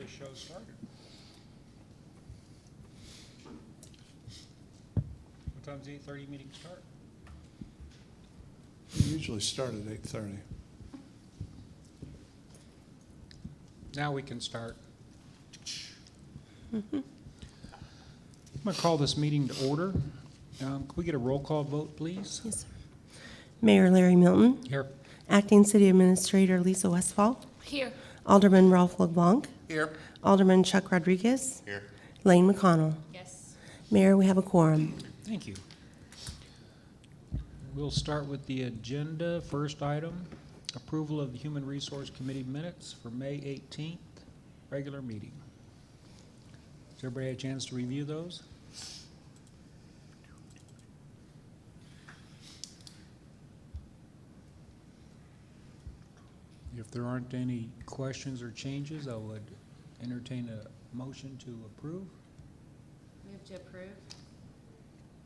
show started. What time does the 8:30 meeting start? We usually start at 8:30. Now we can start. I'm going to call this meeting to order. Can we get a roll call vote, please? Yes, sir. Mayor Larry Milton. Here. Acting City Administrator Lisa Westfall. Here. Alderman Ralph LeBlanc. Here. Alderman Chuck Rodriguez. Here. Lane McConnell. Yes. Mayor, we have a quorum. Thank you. We'll start with the agenda. First item, approval of the Human Resource Committee minutes for May 18th, regular meeting. Has everybody had a chance to review those? If there aren't any questions or changes, I would entertain a motion to approve. Move to approve.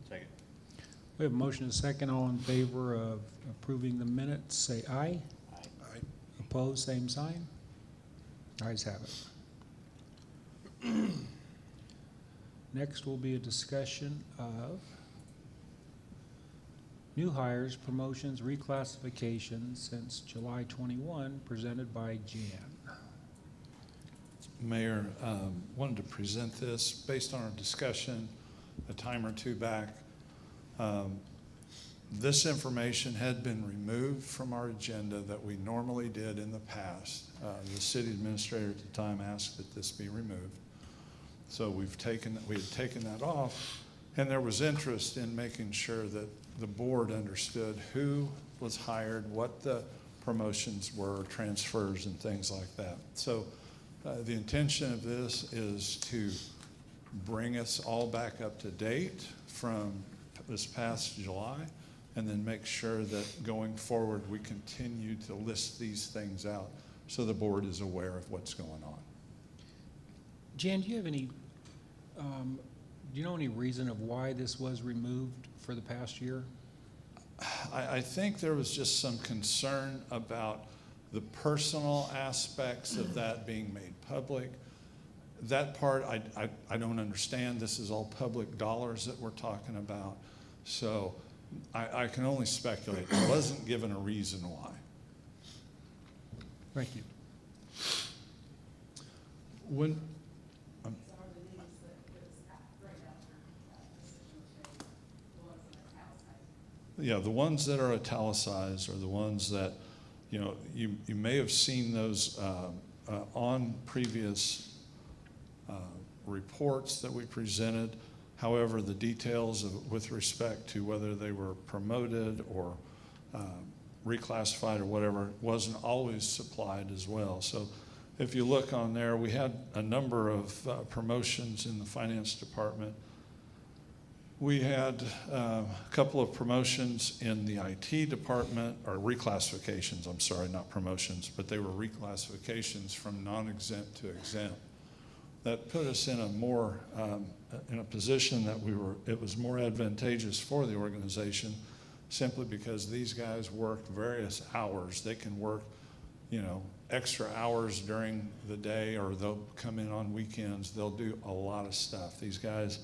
Second. We have a motion and a second. All in favor of approving the minutes, say aye. Aye. Opposed, same sign. Ayes have it. Next will be a discussion of new hires, promotions, reclassifications since July 21, presented by Jan. Mayor, wanted to present this based on our discussion a time or two back. This information had been removed from our agenda that we normally did in the past. The city administrator at the time asked that this be removed. So we had taken that off, and there was interest in making sure that the board understood who was hired, what the promotions were, transfers and things like that. So the intention of this is to bring us all back up to date from this past July, and then make sure that going forward we continue to list these things out so the board is aware of what's going on. Jan, do you have any, do you know any reason of why this was removed for the past year? I think there was just some concern about the personal aspects of that being made public. That part I don't understand. This is all public dollars that we're talking about. So I can only speculate. I wasn't given a reason why. Thank you. When yeah, the ones that are italicized are the ones that, you know, you may have seen those on previous reports that we presented. However, the details with respect to whether they were promoted or reclassified or whatever wasn't always supplied as well. So if you look on there, we had a number of promotions in the finance department. We had a couple of promotions in the IT department, or reclassifications, I'm sorry, not promotions, but they were reclassifications from non-exempt to exempt. That put us in a more, in a position that it was more advantageous for the organization, simply because these guys work various hours. They can work, you know, extra hours during the day, or they'll come in on weekends. They'll do a lot of stuff. These guys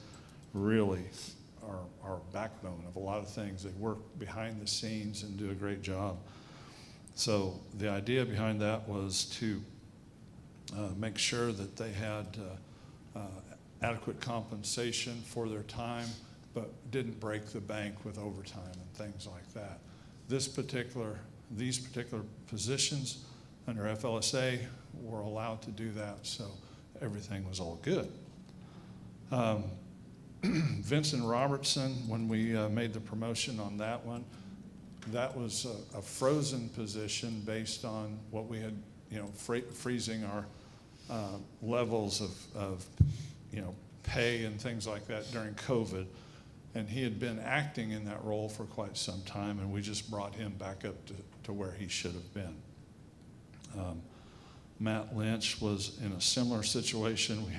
really are backbone of a lot of things. They work behind the scenes and do a great job. So the idea behind that was to make sure that they had adequate compensation for their time, but didn't break the bank with overtime and things like that. These particular positions under FLSA were allowed to do that, so everything was all good. Vincent Robertson, when we made the promotion on that one, that was a frozen position based on what we had, you know, freezing our levels of you know, pay and things like that during COVID. And he had been acting in that role for quite some time, and we just brought him back up to where he should have been. Matt Lynch was in a similar situation. We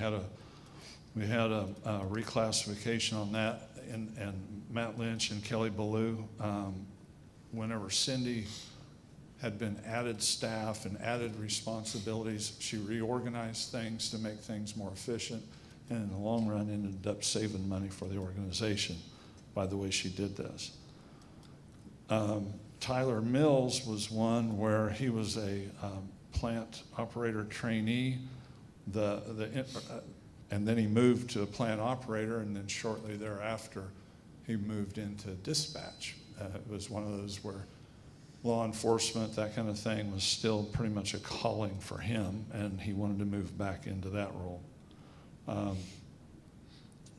had a reclassification on that, and Matt Lynch and Kelly Ballou, whenever Cindy had been added staff and added responsibilities. She reorganized things to make things more efficient, and in the long run ended up saving money for the organization by the way she did this. Tyler Mills was one where he was a plant operator trainee, and then he moved to a plant operator, and then shortly thereafter he moved into dispatch. It was one of those where law enforcement, that kind of thing, was still pretty much a calling for him, and he wanted to move back into that role.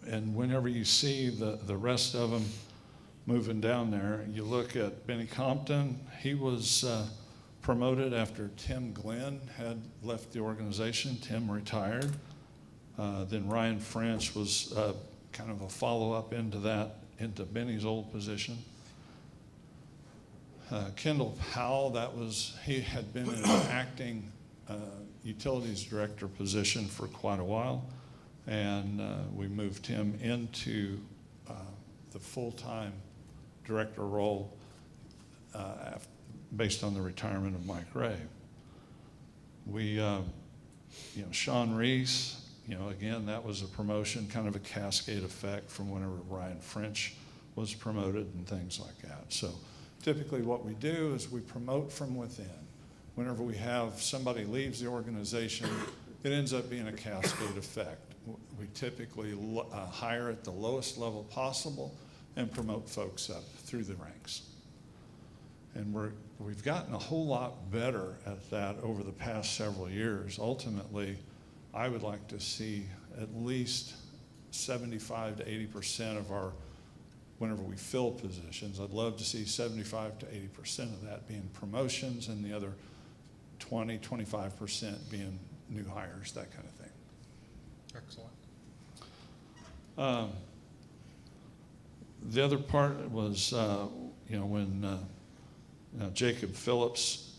And whenever you see the rest of them moving down there, you look at Benny Compton. He was promoted after Tim Glenn had left the organization. Tim retired. Then Ryan French was kind of a follow-up into Benny's old position. Kendall Powell, he had been in an acting utilities director position for quite a while, and we moved him into the full-time director role based on the retirement of Mike Ray. Sean Reese, again, that was a promotion, kind of a cascade effect from whenever Ryan French was promoted and things like that. So typically what we do is we promote from within. Whenever we have somebody leaves the organization, it ends up being a cascade effect. We typically hire at the lowest level possible and promote folks up through the ranks. And we've gotten a whole lot better at that over the past several years. Ultimately, I would like to see at least 75 to 80% of our, whenever we fill positions, I'd love to see 75 to 80% of that being promotions and the other 20, 25% being new hires, that kind of thing. Excellent. The other part was, when Jacob Phillips,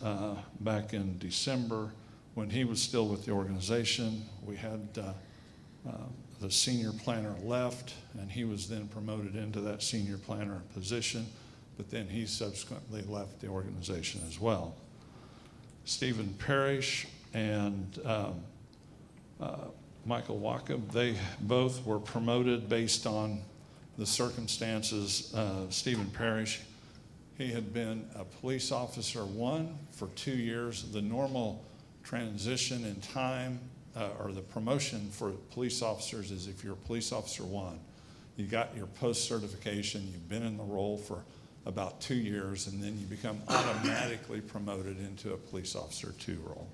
back in December, when he was still with the organization, we had the senior planner left, and he was then promoted into that senior planner position, but then he subsequently left the organization as well. Stephen Parrish and Michael Wackham, they both were promoted based on the circumstances. Stephen Parrish, he had been a police officer 1 for 2 years. The normal transition in time, or the promotion for police officers, is if you're a police officer 1, you got your post-certification, you've been in the role for about 2 years, and then you become automatically promoted into a police officer 2 role.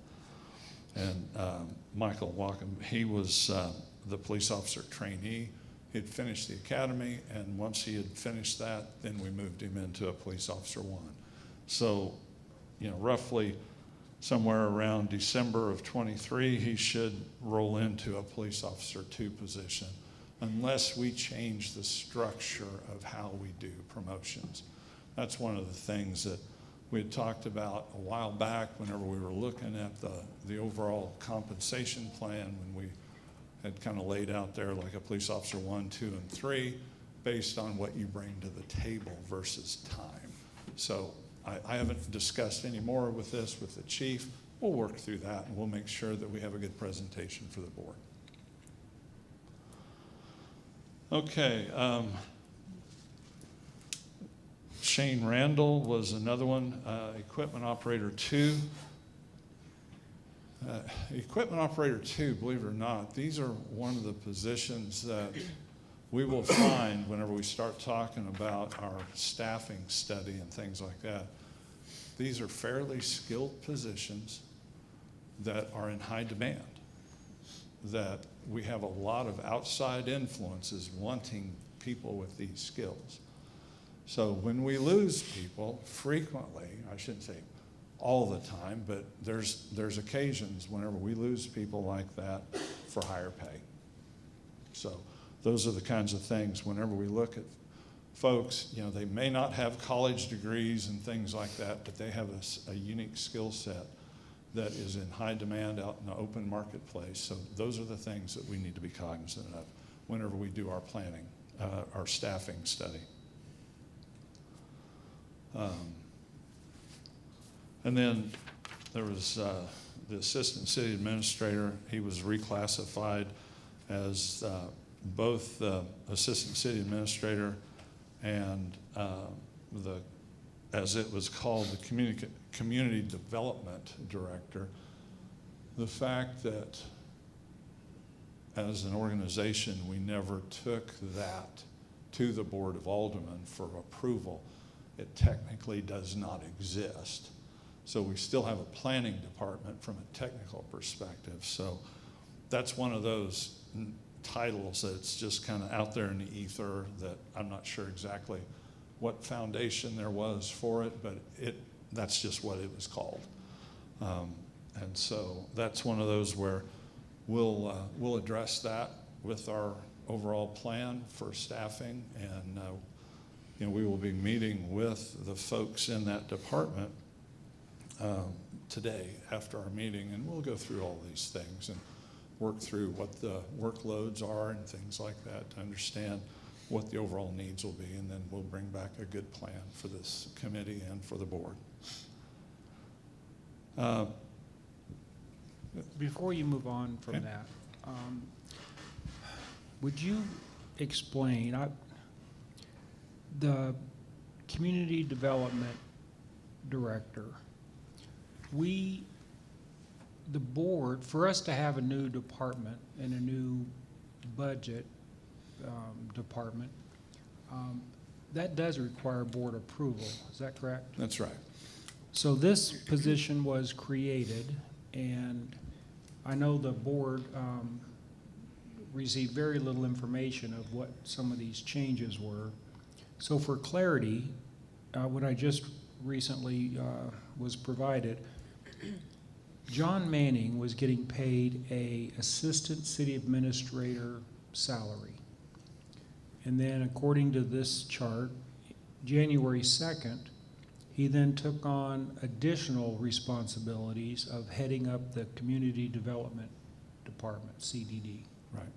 And Michael Wackham, he was the police officer trainee. He'd finished the academy, and once he had finished that, then we moved him into a police officer 1. So, roughly somewhere around December of 23, he should roll into a police officer 2 position, unless we change the structure of how we do promotions. That's one of the things that we had talked about a while back whenever we were looking at the overall compensation plan, when we had kind of laid out there like a police officer 1, 2, and 3 based on what you bring to the table versus time. So I haven't discussed any more with this with the chief. We'll work through that, and we'll make sure that we have a good presentation for the board. Okay. Shane Randall was another one, equipment operator 2. Equipment operator 2, believe it or not, these are one of the positions that we will find whenever we start talking about our staffing study and things like that. These are fairly skilled positions that are in high demand, that we have a lot of outside influences wanting people with these skills. So when we lose people, frequently, I shouldn't say all the time, but there's occasions whenever we lose people like that for higher pay. So those are the kinds of things whenever we look at folks, they may not have college degrees and things like that, but they have a unique skill set that is in high demand out in the open marketplace. So those are the things that we need to be cognizant of whenever we do our planning, our staffing study. And then there was the assistant city administrator. He was reclassified as both the assistant city administrator and as it was called, the community development director. The fact that as an organization, we never took that to the Board of Aldermen for approval, it technically does not exist. So we still have a planning department from a technical perspective. So that's one of those titles that's just kind of out there in the ether that I'm not sure exactly what foundation there was for it, but that's just what it was called. And so that's one of those where we'll address that with our overall plan for staffing, and we will be meeting with the folks in that department today after our meeting, and we'll go through all these things and work through what the workloads are and things like that to understand what the overall needs will be, and then we'll bring back a good plan for this committee and for the board. Before you move on from Okay. that, would you explain, the community development director, the board, for us to have a new department and a new budget department, that does require board approval, is that correct? That's right. So this position was created, and I know the board received very little information of what some of these changes were. So for clarity, what I just recently was provided, John Manning was getting paid a assistant city administrator salary. And then according to this chart, January 2nd, he then took on additional responsibilities of heading up the Community Development Department, CDD. Right.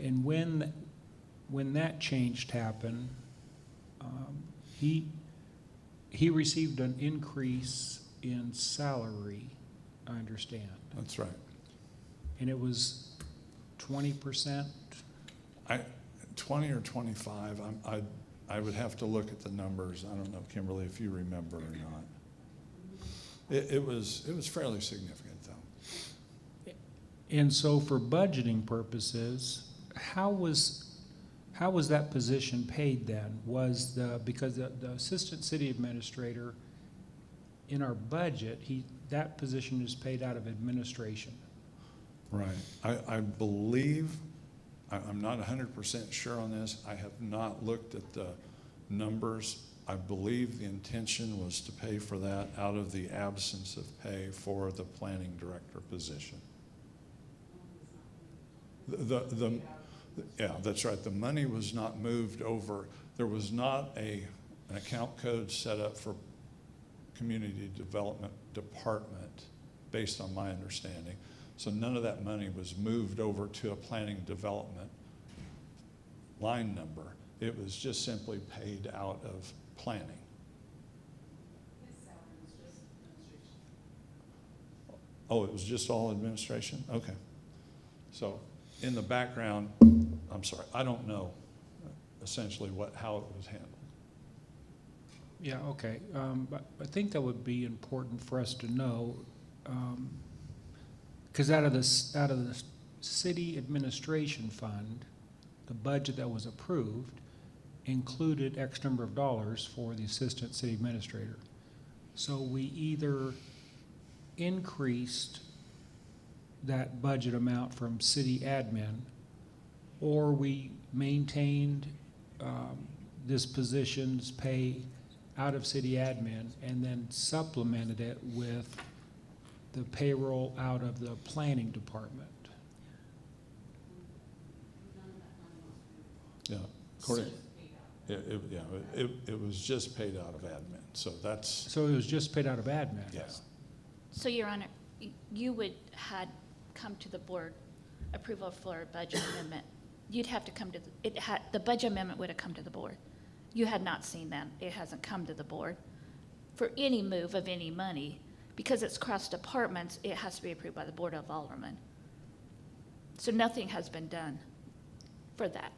And when that change happened, he received an increase in salary, I understand. That's right. And it was 20%? 20 or 25, I would have to look at the numbers. I don't know, Kimberly, if you remember or not. It was fairly significant, though. And so for budgeting purposes, how was that position paid then? Because the assistant city administrator, in our budget, that position is paid out of administration. Right. I believe, I'm not 100% sure on this. I have not looked at the numbers. I believe the intention was to pay for that out of the absence of pay for the planning director position. Yeah, that's right. The money was not moved over. There was not an account code set up for community development department, based on my understanding. So none of that money was moved over to a planning development line number. It was just simply paid out of planning. His salary was just administration. Oh, it was just all administration? Okay. So in the background, I'm sorry, I don't know essentially how it was handled. Yeah, okay. But I think that would be important for us to know, because out of the city administration fund, the budget that was approved included X number of dollars for the assistant city administrator. So we either increased that budget amount from city admin, or we maintained this position's pay out of city admin and then supplemented it with the payroll out of the planning department. Yeah, according, it was just paid out of admin. So that's, So it was just paid out of admin? yes. So, Your Honor, you had come to the board approval for a budget amendment. You'd have to come to, the budget amendment would have come to the board. You had not seen that. It hasn't come to the board. for any move of any money, because it's cross departments, it has to be approved by the Board of Aldermen. So nothing has been done for that.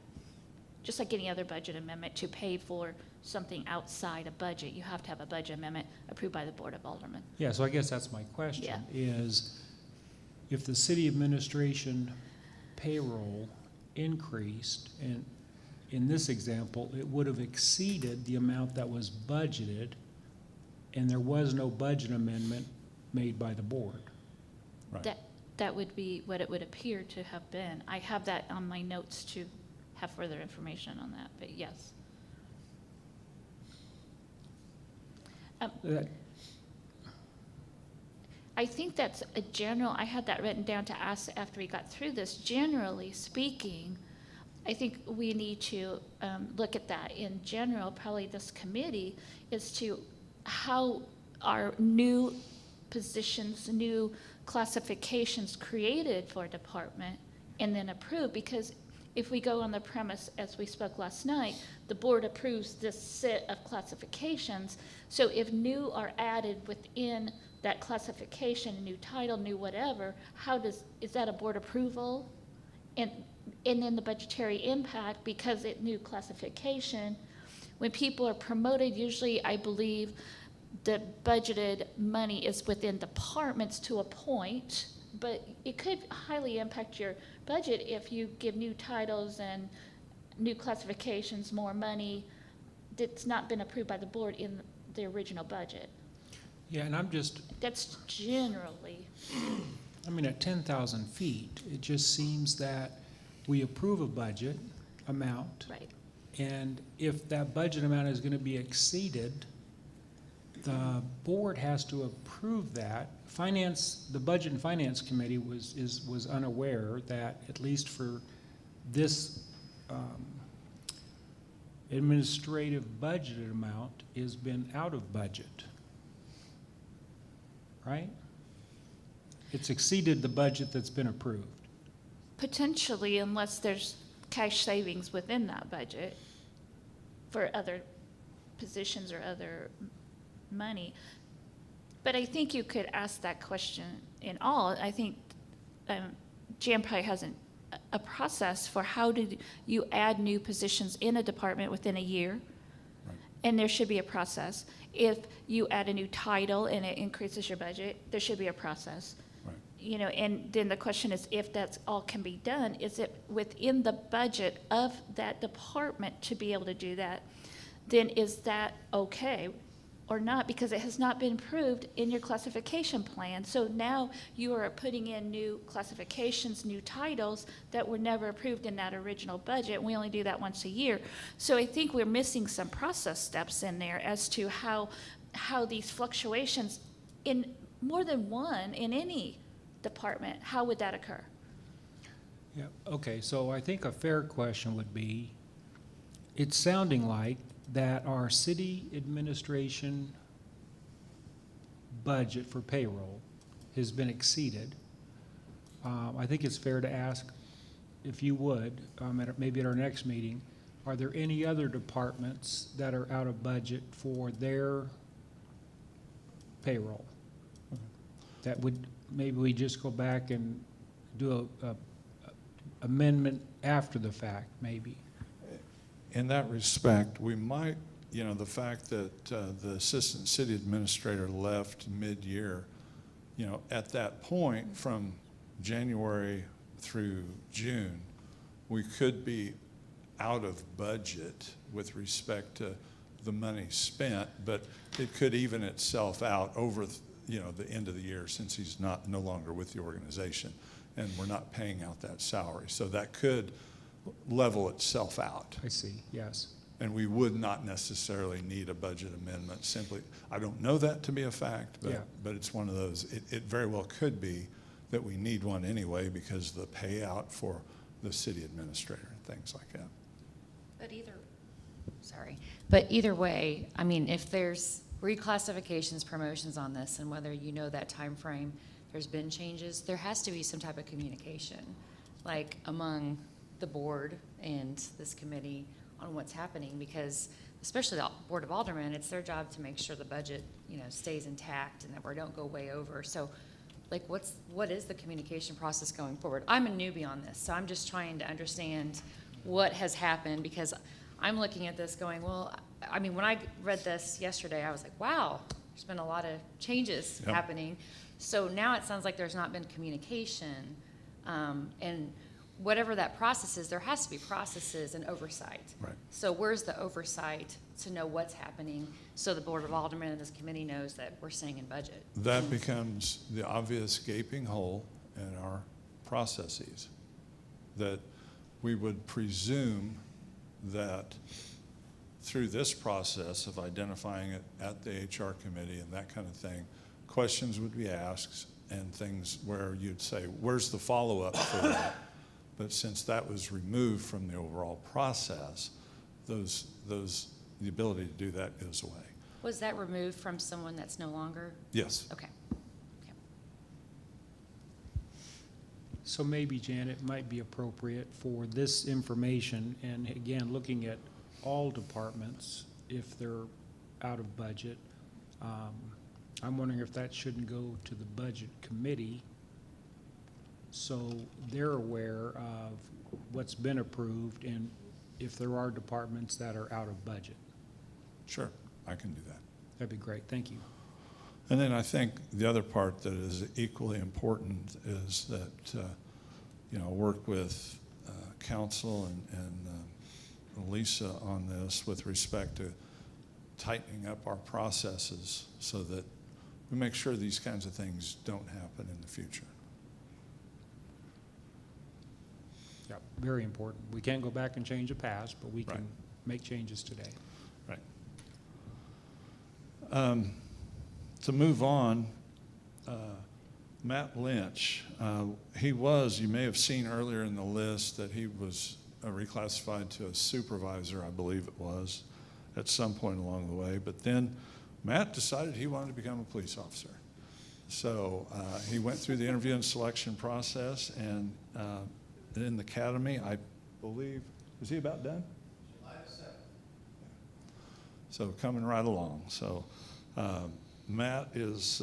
Just like any other budget amendment, to pay for something outside a budget, you have to have a budget amendment approved by the Board of Aldermen. Yeah, so I guess that's my question, Yeah. is if the city administration payroll increased, and in this example, it would have exceeded the amount that was budgeted, and there was no budget amendment made by the board. Right. That would be what it would appear to have been. I have that on my notes to have further information on that, but yes. That- I think that's a general, I had that written down to ask after we got through this. Generally speaking, I think we need to look at that in general, probably this committee, as to how are new positions, new classifications created for a department and then approved. Because if we go on the premise, as we spoke last night, the board approves this set of classifications. So if new are added within that classification, new title, new whatever, is that a board approval? And then the budgetary impact, because it new classification, when people are promoted, usually I believe the budgeted money is within departments to a point, but it could highly impact your budget if you give new titles and new classifications more money that's not been approved by the board in the original budget. Yeah, and That's generally, I mean, at 10,000 feet, it just seems that we approve a budget amount, right. and if that budget amount is gonna be exceeded, the board has to approve that. The Budget and Finance Committee was unaware that, at least for this administrative budgeted amount, has been out of budget. Right? It's exceeded the budget that's been approved. Potentially, unless there's cash savings within that budget for other positions or other money. But I think you could ask that question in all. I think Jan probably has a process for how do you add new positions in a department within a year. Right. And there should be a process. If you add a new title and it increases your budget, there should be a process. Right. You know, and then the question is, if that's all can be done, is it within the budget of that department to be able to do that? Then is that okay or not? Because it has not been approved in your classification plan. So now you are putting in new classifications, new titles that were never approved in that original budget. We only do that once a year. So I think we're missing some process steps in there as to how these fluctuations in more than one, in any department, how would that occur? Yeah, okay, so I think a fair question would be, it's sounding like that our city administration budget for payroll has been exceeded. I think it's fair to ask, if you would, maybe at our next meeting, are there any other departments that are out of budget for their payroll? That would, maybe we just go back and do a amendment after the fact, maybe. In that respect, we might, the fact that the assistant city administrator left mid-year, at that point from January through June, we could be out of budget with respect to the money spent, but it could even itself out over, the end of the year, since he's no longer with the organization, and we're not paying out that salary. So that could level itself out. I see, yes. And we would not necessarily need a budget amendment simply. I don't know that to be a fact, Yeah. but it's one of those, it very well could be that we need one anyway because the payout for the city administrator and things like that. But either way, I mean, if there's reclassifications, promotions on this, and whether you know that time frame, there's been changes, there has to be some type of communication, like among the board and this committee on what's happening, because especially the Board of Aldermen, it's their job to make sure the budget, stays intact and that we don't go way over. So, like, what is the communication process going forward? I'm a newbie on this, so I'm just trying to understand what has happened, because I'm looking at this going, well, I mean, when I read this yesterday, I was like, wow, there's been a lot of changes Yep. happening. So now it sounds like there's not been communication, and whatever that process is, there has to be processes and oversight. Right. So where's the oversight to know what's happening, so the Board of Aldermen and this committee knows that we're staying in budget? That becomes the obvious gaping hole in our processes, that we would presume that through this process of identifying it at the HR committee and that kind of thing, questions would be asked and things where you'd say, where's the follow-up for that? But since that was removed from the overall process, the ability to do that goes away. Was that removed from someone that's no longer? Yes. Okay. Okay. So maybe, Janet, it might be appropriate for this information, and again, looking at all departments, if they're out of budget, I'm wondering if that shouldn't go to the budget committee so they're aware of what's been approved and if there are departments that are out of budget. Sure, I can do that. That'd be great, thank you. And then I think the other part that is equally important is that, work with council and Lisa on this with respect to tightening up our processes so that we make sure these kinds of things don't happen in the future. Yeah, very important. We can't go back and change the past, but we Right. can make changes today. Right. To move on, Matt Lynch, you may have seen earlier in the list that he was reclassified to a supervisor, I believe it was, at some point along the way. But then Matt decided he wanted to become a police officer. So he went through the interview and selection process, and in the academy, I believe, is he about done? July 7th. So coming right along. So Matt is,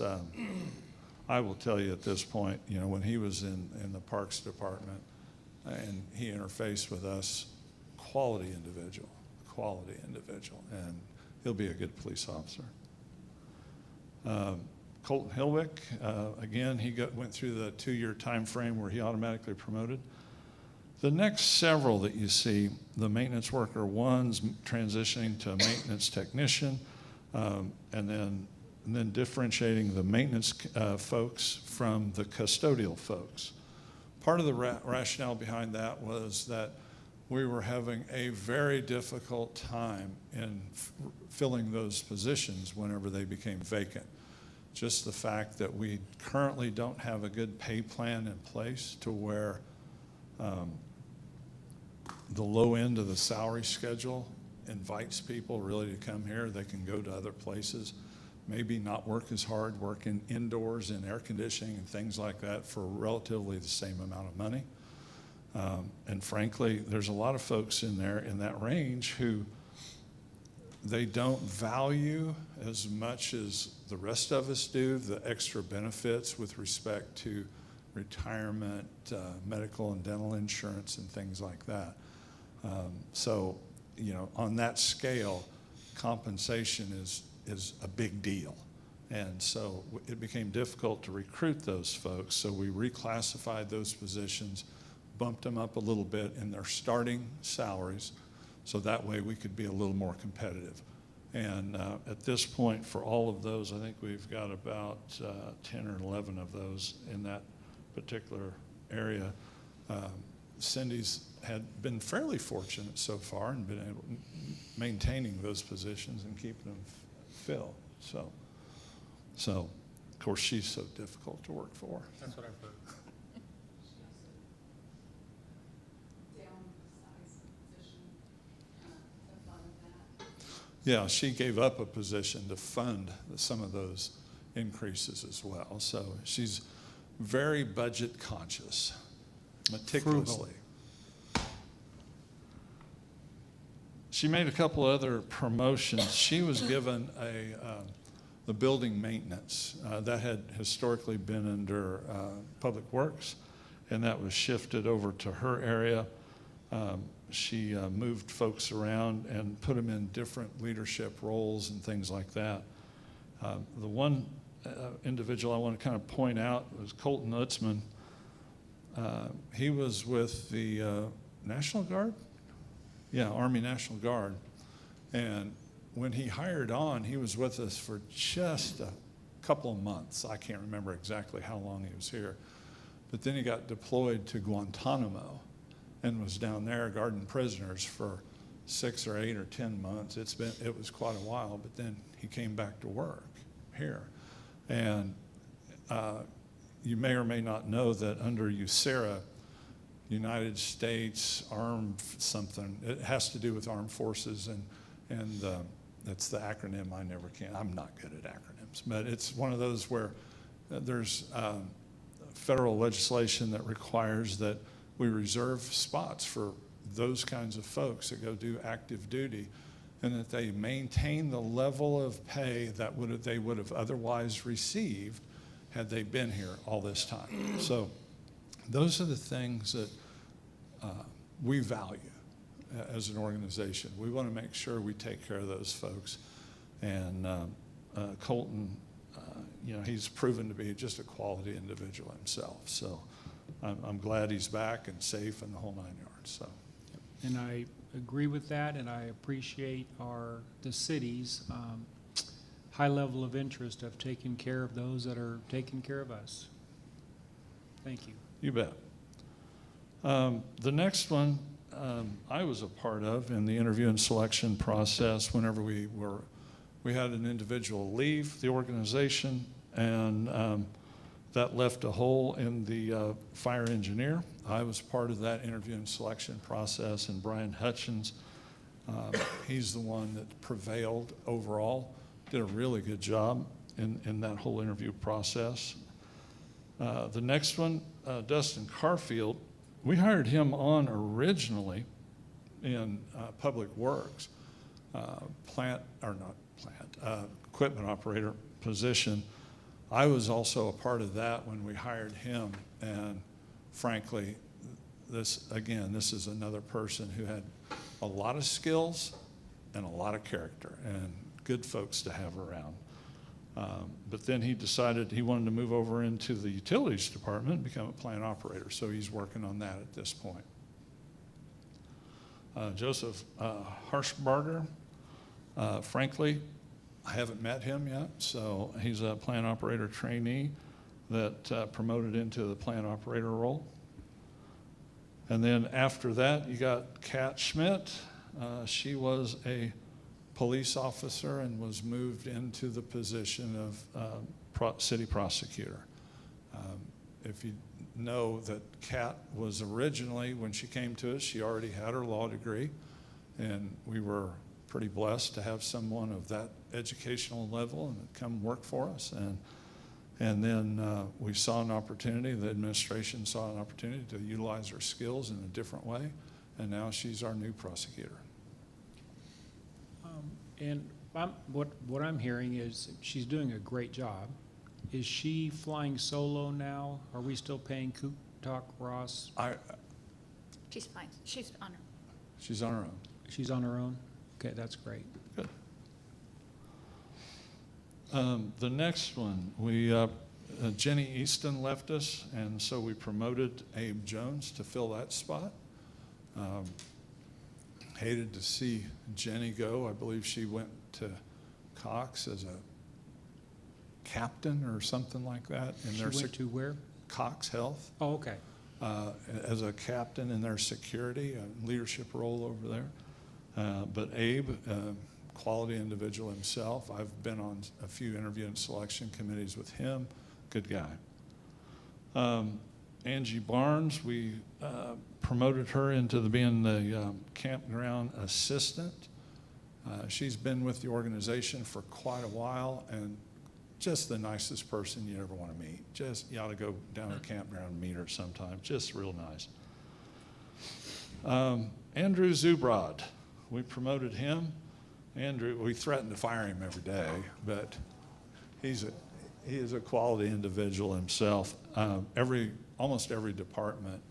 I will tell you at this point, when he was in the Parks Department and he interfaced with us, quality individual, and he'll be a good police officer. Colton Hilwick, again, he went through the 2-year time frame where he automatically promoted. The next several that you see, the maintenance worker one's transitioning to a maintenance technician, and then differentiating the maintenance folks from the custodial folks. Part of the rationale behind that was that we were having a very difficult time in filling those positions whenever they became vacant. Just the fact that we currently don't have a good pay plan in place to where the low end of the salary schedule invites people really to come here. They can go to other places, maybe not work as hard, working indoors in air conditioning and things like that for relatively the same amount of money. And frankly, there's a lot of folks in there in that range who they don't value as much as the rest of us do the extra benefits with respect to retirement, medical and dental insurance and things like that. So, on that scale, compensation is a big deal. And so it became difficult to recruit those folks. So we reclassified those positions, bumped them up a little bit in their starting salaries, so that way we could be a little more competitive. And at this point, for all of those, I think we've got about 10 or 11 of those in that particular area. Cindy's had been fairly fortunate so far and been able maintaining those positions and keeping them filled. So, of course, she's so difficult to work for. That's what I've heard. Downsize position to fund that. Yeah, she gave up a position to fund some of those increases as well. So she's very budget conscious, meticulously. she made a couple other promotions. She was given the building maintenance that had historically been under Public Works, and that was shifted over to her area. She moved folks around and put them in different leadership roles and things like that. The one individual I want to kind of point out was Colton Utzman. He was with the National Guard? Yeah, Army National Guard. And when he hired on, he was with us for just a couple of months. I can't remember exactly how long he was here. But then he got deployed to Guantanamo and was down there guarding prisoners for 6 or 8 or 10 months. It was quite a while, but then he came back to work here. And you may or may not know that under USERA, United States Armed something, it has to do with armed forces, and that's the acronym I'm not good at acronyms, but it's one of those where there's federal legislation that requires that we reserve spots for those kinds of folks that go do active duty, and that they maintain the level of pay that they would have otherwise received had they been here all this time. So those are the things that we value as an organization. We want to make sure we take care of those folks. And Colton, he's proven to be just a quality individual himself. So I'm glad he's back and safe and the whole 9 yards. So. And I agree with that, and I appreciate the city's high level of interest of taking care of those that are taking care of us. Thank you. You bet. The next one I was a part of in the interview and selection process whenever we had an individual leave the organization, and that left a hole in the fire engineer. I was part of that interview and selection process, and Brian Hutchins, he's the one that prevailed overall, did a really good job in that whole interview process. The next one, Dustin Carfield, we hired him on originally in Public Works, equipment operator position. I was also a part of that when we hired him, and frankly, this is another person who had a lot of skills and a lot of character and good folks to have around. But then he decided he wanted to move over into the utilities department and become a plant operator, so he's working on that at this point. Joseph Harshbarger, frankly, I haven't met him yet, so he's a plant operator trainee that promoted into the plant operator role. And then after that, you got Kat Schmidt. She was a police officer and was moved into the position of city prosecutor. If you know that Kat was originally, when she came to us, she already had her law degree, and we were pretty blessed to have someone of that educational level and come work for us. And then we saw an opportunity, the administration saw an opportunity to utilize her skills in a different way, and now she's our new prosecutor. And what I'm hearing is she's doing a great job. Is she flying solo now? Are we still paying Kutak Ross? She's fine. She's on her. She's on her own. She's on her own? Okay, that's great. Good. The next one, Jenny Easton left us, and so we promoted Abe Jones to fill that spot. Hated to see Jenny go. I believe she went to Cox as a captain or something like that. She went to where? Cox Health. Oh, okay. As a captain in their security, a leadership role over there. But Abe, quality individual himself. I've been on a few interview and selection committees with him. Good guy. Angie Barnes, we promoted her into being the campground assistant. She's been with the organization for quite a while, and just the nicest person you ever want to meet. Just, you ought to go down to the campground and meet her sometime. Just real nice. Andrew Zubrod. we promoted him. Andrew, we threatened to fire him every day, but he is a quality individual himself. Almost every department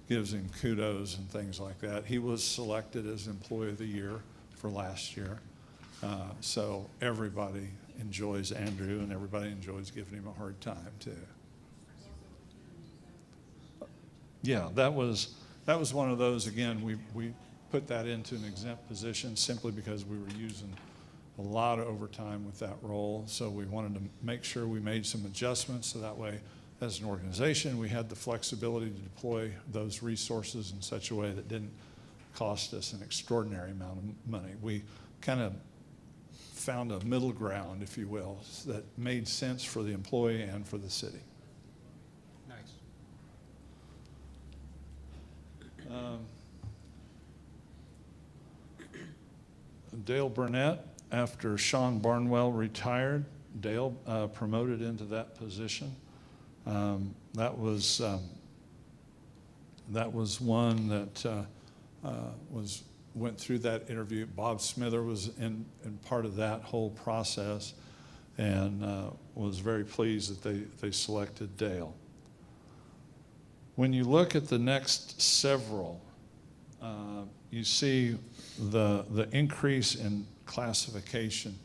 gives him kudos and things like that. He was selected as Employee of the Year for last year. So everybody enjoys Andrew, and everybody enjoys giving him a hard time too. Yeah, that was one of those. Again, we put that into an exempt position simply because we were using a lot of overtime with that role. So we wanted to make sure we made some adjustments so that way, as an organization, we had the flexibility to deploy those resources in such a way that didn't cost us an extraordinary amount of money. We kind of found a middle ground, if you will, that made sense for the employee and for the city. Nice. Dale Burnett, after Sean Barnwell retired, Dale promoted into that position. That was one that went through that interview. Bob Smither was in part of that whole process, and was very pleased that they selected Dale. When you look at the next several, you see the increase in classification.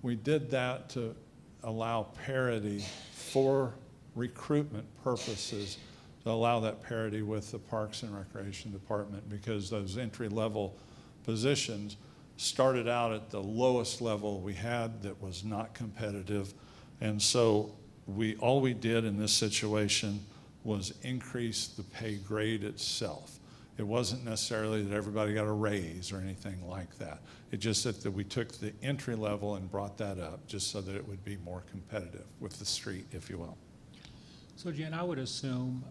We did that to allow parity for recruitment purposes, to allow that parity with the Parks and Recreation Department, because those entry-level positions started out at the lowest level we had that was not competitive. And so all we did in this situation was increase the pay grade itself. It wasn't necessarily that everybody got a raise or anything like that. It just that we took the entry level and brought that up just so that it would be more competitive with the street, if you will. So Jen, I would assume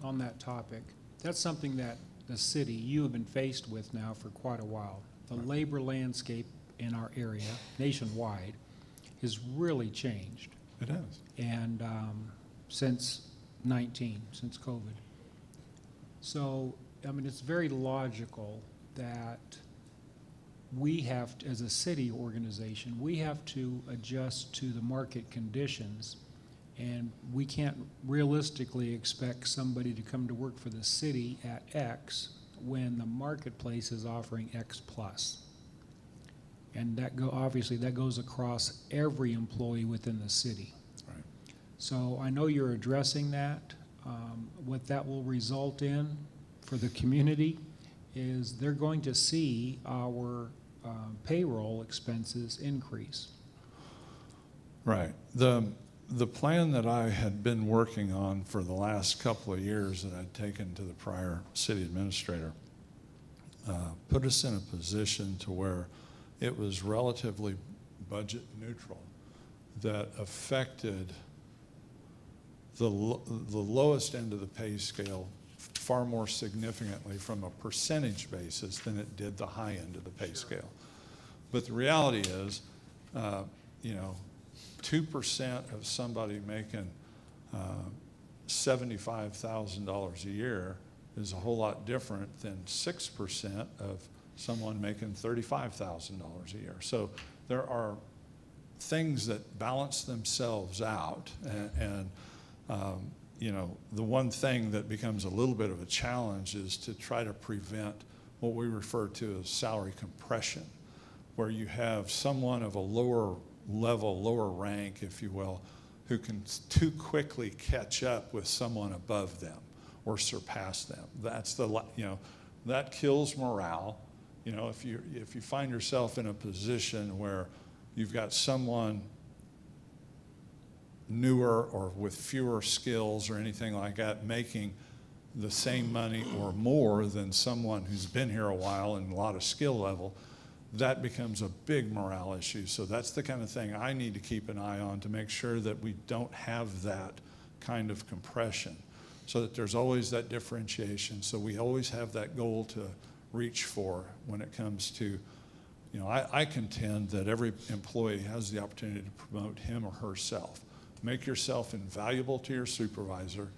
on that topic, that's something that the city, you have been faced with now for quite a while. The labor landscape in our area, nationwide, has really changed. It has. And since COVID. So, I mean, it's very logical that we have to, as a city organization, we have to adjust to the market conditions, and we can't realistically expect somebody to come to work for the city at X when the marketplace is offering X plus. And obviously that goes across every employee within the city. Right. So I know you're addressing that. What that will result in for the community is they're going to see our payroll expenses increase. Right. The plan that I had been working on for the last couple of years that I'd taken to the prior city administrator put us in a position to where it was relatively budget neutral, that affected the lowest end of the pay scale far more significantly from a percentage basis than it did the high end of the pay scale. But the reality is, 2% of somebody making $75,000 a year is a whole lot different than 6% of someone making $35,000 a year. So there are things that balance themselves out, and the one thing that becomes a little bit of a challenge is to try to prevent what we refer to as salary compression, where you have someone of a lower level, lower rank, if you will, who can too quickly catch up with someone above them or surpass them. That's that kills morale. If you find yourself in a position where you've got someone newer or with fewer skills or anything like that making the same money or more than someone who's been here a while and a lot of skill level, that becomes a big morale issue. So that's the kind of thing I need to keep an eye on to make sure that we don't have that kind of compression, so that there's always that differentiation. So we always have that goal to reach for when it comes to, I contend that every employee has the opportunity to promote him or herself. Make yourself invaluable to your supervisor,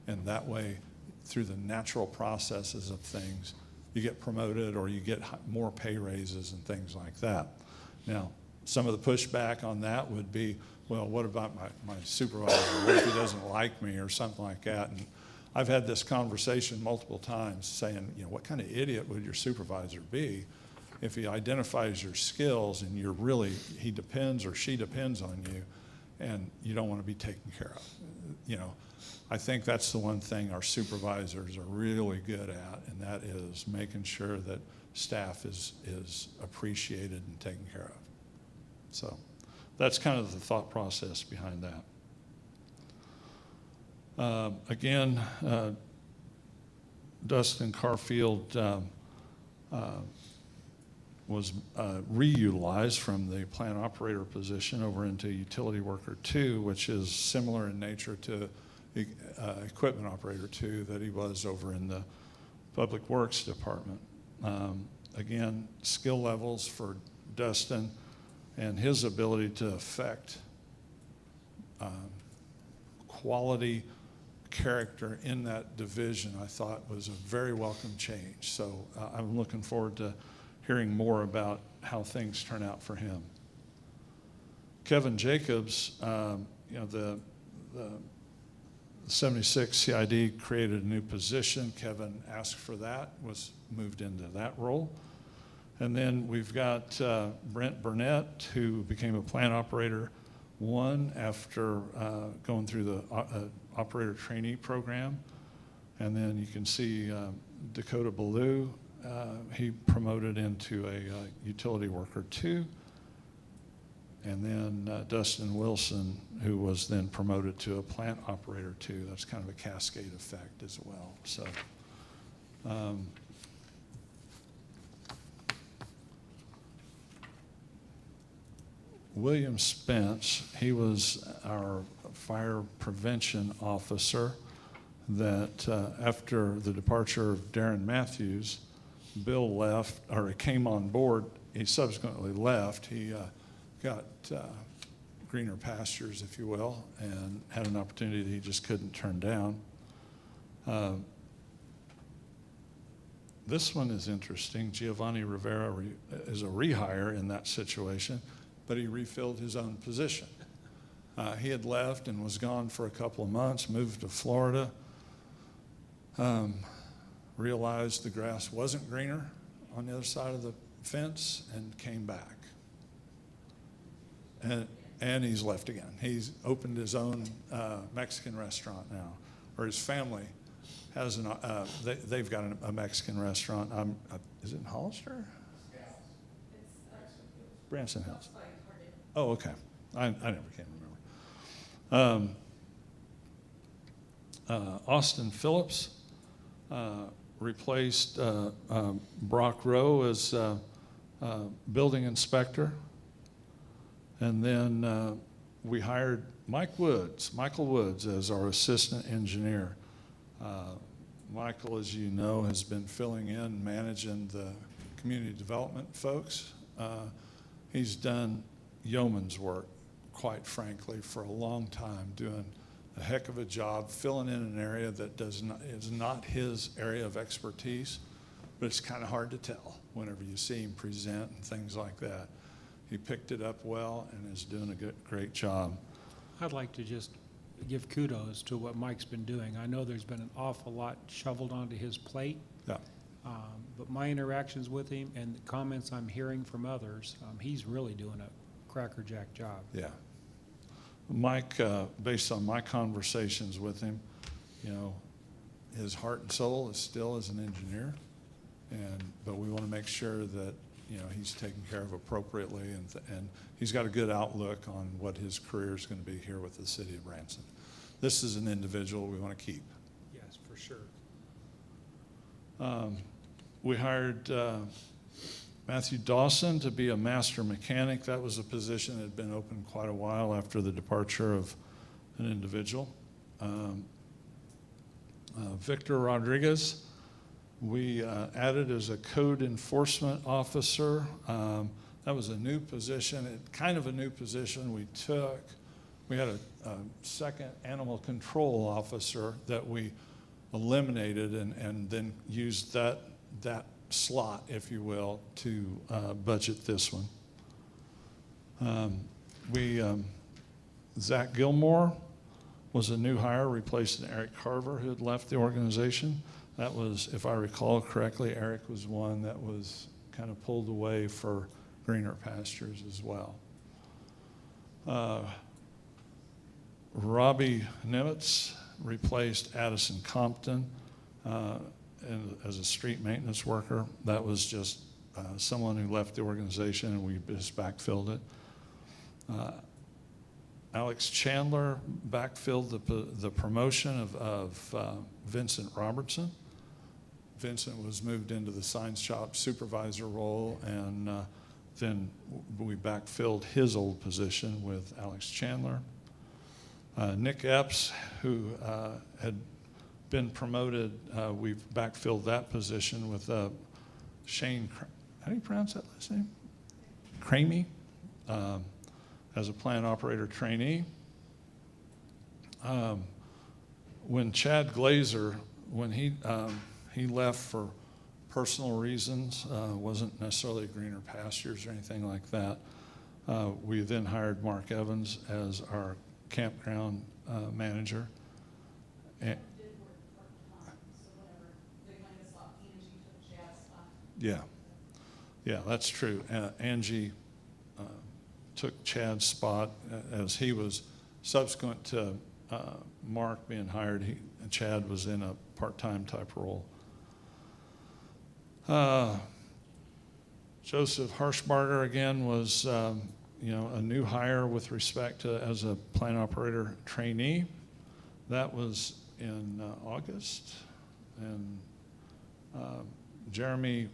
and that way, through the natural processes of things, you get promoted or you get more pay raises and things like that. Now, some of the pushback on that would be, well, what about my supervisor? What if he doesn't like me or something like that? And I've had this conversation multiple times saying, what kind of idiot would your supervisor be if he identifies your skills and he depends or she depends on you and you don't want to be taken care of? I think that's the one thing our supervisors are really good at, and that is making sure that staff is appreciated and taken care of. So that's kind of the thought process behind that. Again, Dustin Carfield was reutilized from the plant operator position over into utility worker 2, which is similar in nature to equipment operator 2 that he was over in the public works department. Again, skill levels for Dustin and his ability to affect quality character in that division, I thought was a very welcome change. So I'm looking forward to hearing more about how things turn out for him. Kevin Jacobs, the 76 CID created a new position. Kevin asked for that, was moved into that role. And then we've got Brent Burnett, who became a plant operator 1 after going through the operator trainee program. And then you can see Dakota Ballou, he promoted into a utility worker 2. And then Dustin Wilson, who was then promoted to a plant operator 2. That's kind of a cascade effect as well. So William Spence, he was our fire prevention officer that after the departure of Darren Matthews, Bill left, or came on board. He subsequently left. He got greener pastures, if you will, and had an opportunity that he just couldn't turn down. This one is interesting. Giovanni Rivera is a rehire in that situation, but he refilled his own position. He had left and was gone for a couple of months, moved to Florida, realized the grass wasn't greener on the other side of the fence, and came back. And he's left again. He's opened his own Mexican restaurant now, or his family has they've got a Mexican restaurant. Is it in Hollister? Branson Hills. Oh, okay. I never can remember. Austin Phillips replaced Brock Rowe as building inspector. And then we hired Michael Woods as our assistant engineer. Michael, as you know, has been filling in, managing the community development folks. He's done yeoman's work, quite frankly, for a long time, doing a heck of a job filling in an area that is not his area of expertise, but it's kind of hard to tell whenever you see him present and things like that. He picked it up well and is doing a great job. I'd like to just give kudos to what Mike's been doing. I know there's been an awful lot shoveled onto his plate, Yeah. but my interactions with him and the comments I'm hearing from others, he's really doing a crackerjack job. Yeah. Mike, based on my conversations with him, his heart and soul is still as an engineer, but we want to make sure that he's taken care of appropriately, and he's got a good outlook on what his career is going to be here with the city of Branson. This is an individual we want to keep. Yes, for sure. We hired Matthew Dawson to be a master mechanic. That was a position that had been open quite a while after the departure of an individual. Victor Rodriguez, we added as a code enforcement officer. That was a new position, kind of a new position we took. We had a second animal control officer that we eliminated and then used that slot, if you will, to budget this one. Zach Gilmore was a new hire, replacing Eric Carver, who had left the organization. That was, if I recall correctly, Eric was one that was kind of pulled away for greener pastures as well. Robbie Nimitz replaced Addison Compton as a street maintenance worker. That was just someone who left the organization, and we just backfilled it. Alex Chandler backfilled the promotion of Vincent Robertson. Vincent was moved into the sign shop supervisor role, and then we backfilled his old position with Alex Chandler. Nick Epps, who had been promoted, we've backfilled that position with Shane, how do you pronounce that last name? Cramey, as a plant operator trainee. When Chad Glazer, when he left for personal reasons, wasn't necessarily greener pastures or anything like that, we then hired Mark Evans as our campground manager. And, Did work part-time, so whatever, they might have thought Angie took Chad's spot. yeah, that's true. Angie took Chad's spot as he was subsequent to Mark being hired. Chad was in a part-time type role. Joseph Harshbarger again was a new hire with respect to as a plant operator trainee. That was in August. And Jeremy,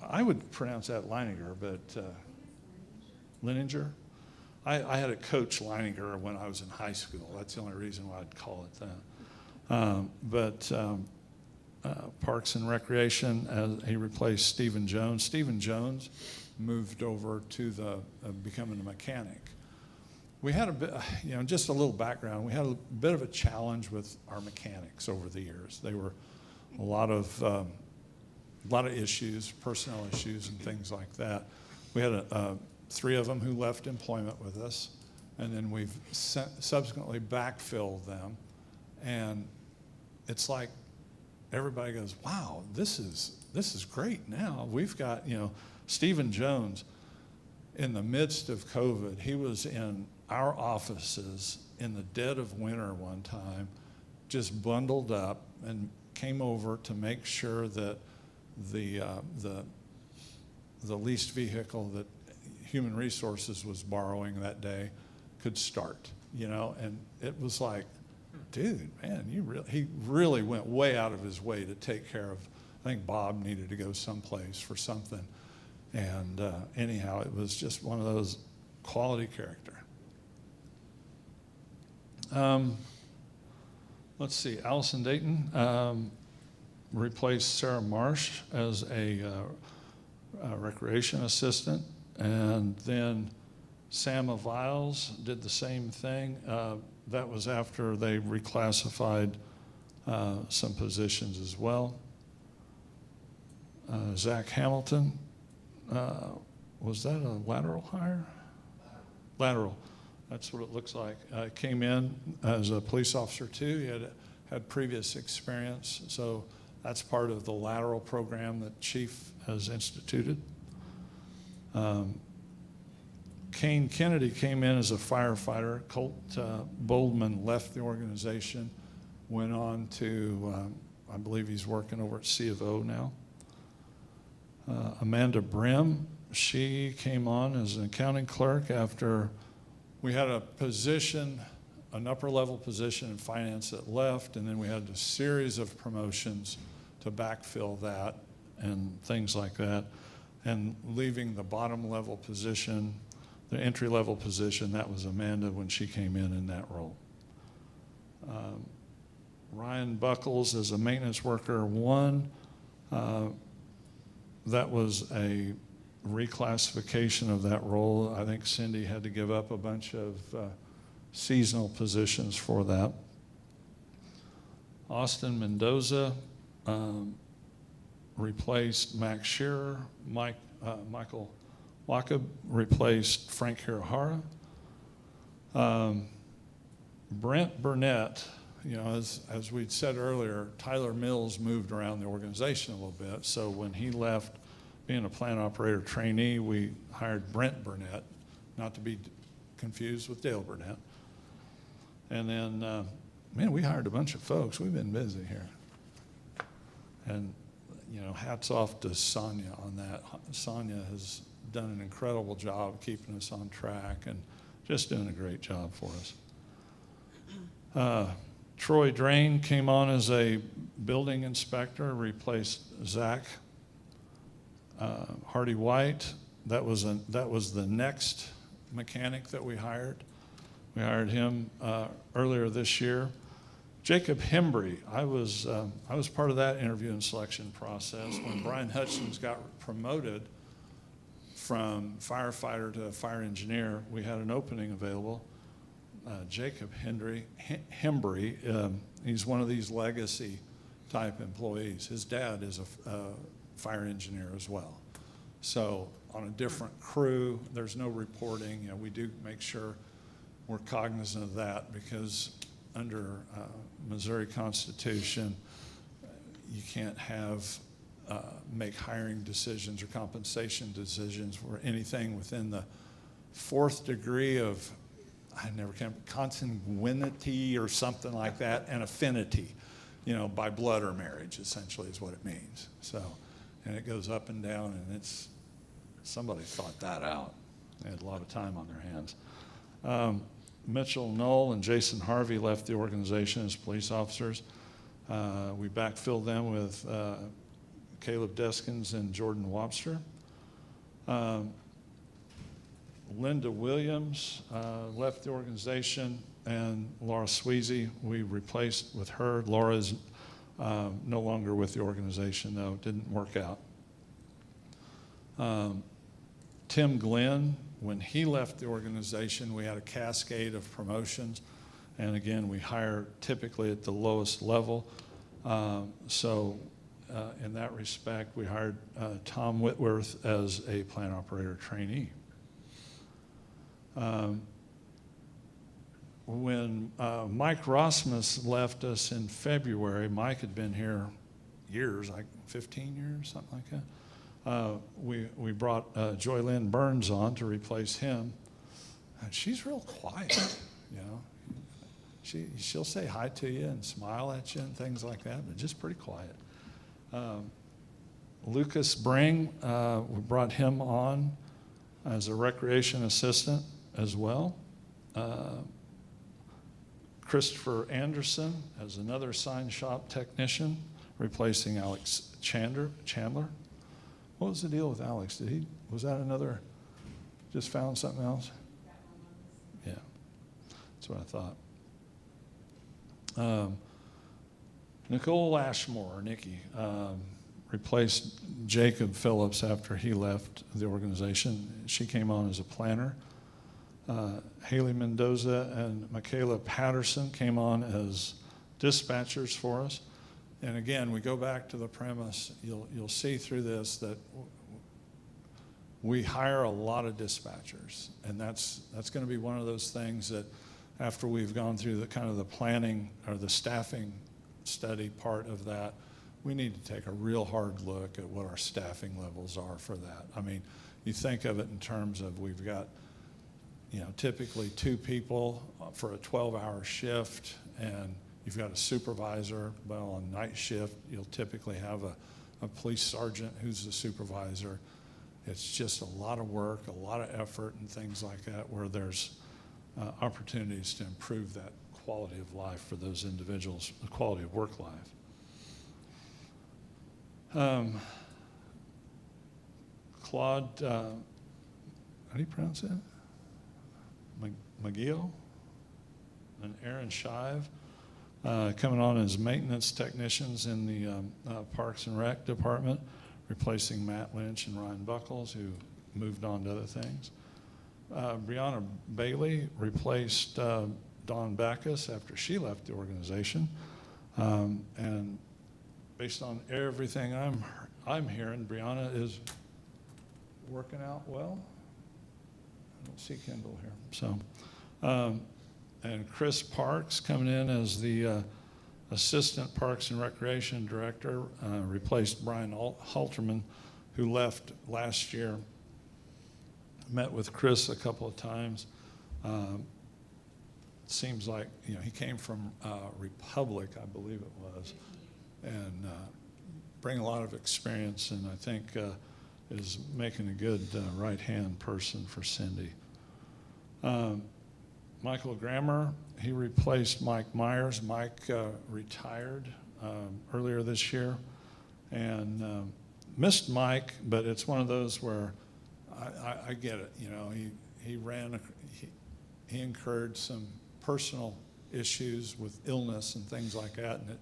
I would pronounce that Leininger, but Leininger. I had a coach Leininger when I was in high school. That's the only reason why I'd call it that. Parks and Recreation, he replaced Stephen Jones. Stephen Jones moved over to becoming a mechanic. We had a bit, just a little background. We had a bit of a challenge with our mechanics over the years. They were a lot of issues, personnel issues, and things like that. We had 3 of them who left employment with us, and then we've subsequently backfilled them. And it's like everybody goes, "Wow, this is great." Now we've got Stephen Jones. In the midst of COVID, he was in our offices in the dead of winter one time, just bundled up, and came over to make sure that the leased vehicle that Human Resources was borrowing that day could start. And it was like, dude, man, he really went way out of his way to take care of. I think Bob needed to go someplace for something. And anyhow, it was just one of those quality character. Let's see, Allison Dayton replaced Sarah Marsh as a recreation assistant. And then Sam Aviles did the same thing. That was after they reclassified some positions as well. Zach Hamilton, was that a lateral hire? Lateral. That's what it looks like. Came in as a police officer too. He had previous experience, so that's part of the lateral program that Chief has instituted. Kane Kennedy came in as a firefighter. Colt Boldman left the organization, went on to, I believe he's working over at C of O now. Amanda Brim, she came on as an accounting clerk after we had a position, an upper level position in finance that left, and then we had a series of promotions to backfill that and things like that. And leaving the bottom level position, the entry level position, that was Amanda when she came in that role. Ryan Buckles as a maintenance worker 1, that was a reclassification of that role. I think Cindy had to give up a bunch of seasonal positions for that. Austin Mendoza replaced Max Shearer. Michael Wacab replaced Frank Hirahara. Brent Burnett, as we'd said earlier, Tyler Mills moved around the organization a little bit. So when he left being a plant operator trainee, we hired Brent Burnett, not to be confused with Dale Burnett. And then, we hired a bunch of folks. We've been busy here. And, hats off to Sonia on that. Sonia has done an incredible job keeping us on track and just doing a great job for us. Troy Drain came on as a building inspector, replaced Zach Hardy White. That was the next mechanic that we hired. We hired him earlier this year. Jacob Hembry, I was part of that interview and selection process. When Brian Hutchins got promoted from firefighter to fire engineer, we had an opening available. Jacob Hembry, he's one of these legacy type employees. His dad is a fire engineer as well. So on a different crew, there's no reporting. We do make sure we're cognizant of that, because under Missouri Constitution, you can't make hiring decisions or compensation decisions for anything within the fourth degree of, consanguinity or something like that, and affinity, by blood or marriage, essentially is what it means. So, and it goes up and down, and somebody thought that out. They had a lot of time on their hands. Mitchell Knoll and Jason Harvey left the organization as police officers. We backfilled them with Caleb Deskins and Jordan Wobster. Linda Williams left the organization, and Laura Sweezy we replaced with her. Laura is no longer with the organization, though. It didn't work out. Tim Glenn, when he left the organization, we had a cascade of promotions. And again, we hire typically at the lowest level. So in that respect, we hired Tom Whitworth as a plant operator trainee. When Mike Rosmus left us in February, Mike had been here years, like 15 years, something like that. We brought Joy Lynn Burns on to replace him. And she's real quiet, She'll say hi to you and smile at you and things like that, but just pretty quiet. Lucas Bring, we brought him on as a recreation assistant as well. Christopher Anderson as another sign shop technician, replacing Alex Chandler. What was the deal with Alex? Was that another, just found something else? Yeah, that's what I thought. Nicole Ashmore, Nikki, replaced Jacob Phillips after he left the organization. She came on as a planner. Haley Mendoza and Michaela Patterson came on as dispatchers for us. And again, we go back to the premise, you'll see through this that we hire a lot of dispatchers. And that's going to be one of those things that after we've gone through the kind of the planning or the staffing study part of that, we need to take a real hard look at what our staffing levels are for that. I mean, you think of it in terms of we've got, typically 2 people for a 12-hour shift, and you've got a supervisor. Well, on night shift, you'll typically have a police sergeant who's the supervisor. It's just a lot of work, a lot of effort, and things like that, where there's opportunities to improve that quality of life for those individuals, the quality of work life. Claude, how do you pronounce that? McGill and Aaron Shive coming on as maintenance technicians in the Parks and Rec department, replacing Matt Lynch and Ryan Buckles, who moved on to other things. Brianna Bailey replaced Dawn Backus after she left the organization. And based on everything I'm hearing, Brianna is working out well. I don't see Kendall here. So, and Chris Parks coming in as the Assistant Parks and Recreation Director, replaced Brian Halterman, who left last year. Met with Chris a couple of times. Seems like, you know, he came from Republic, I believe it was, and bring a lot of experience, and I think is making a good right-hand person for Cindy. Michael Grammer, he replaced Mike Myers. Mike retired earlier this year, and missed Mike, but it's one of those where I get it. You know, he incurred some personal issues with illness and things like that, and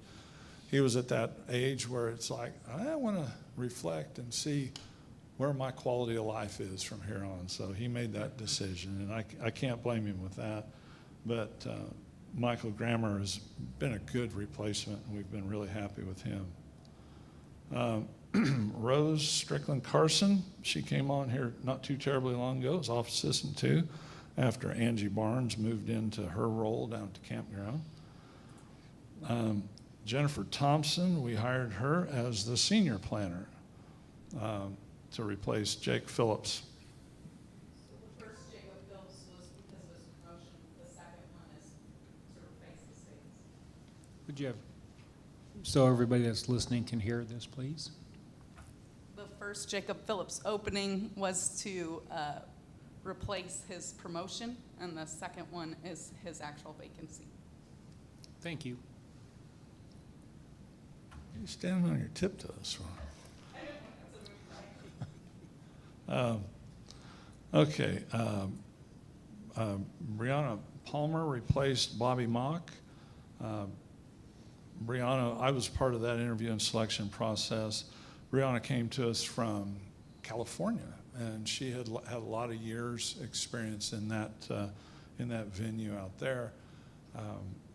he was at that age where it's like, I want to reflect and see where my quality of life is from here on. So he made that decision, and I can't blame him with that. But Michael Grammer has been a good replacement, and we've been really happy with him. Rose Strickland Carson, she came on here not too terribly long ago as office assistant too, after Angie Barnes moved into her role down at the campground. Jennifer Thompson, we hired her as the senior planner to replace Jake Phillips. So the first Jacob Phillips was because of his promotion, the second one is to replace the states. Would you have, so everybody that's listening can hear this, please? The first Jacob Phillips opening was to replace his promotion, and the second one is his actual vacancy. Thank you. You're standing on your tiptoes. Okay. Brianna Palmer replaced Bobby Mock. Brianna, I was part of that interview and selection process. Brianna came to us from California, and she had a lot of years experience in that venue out there.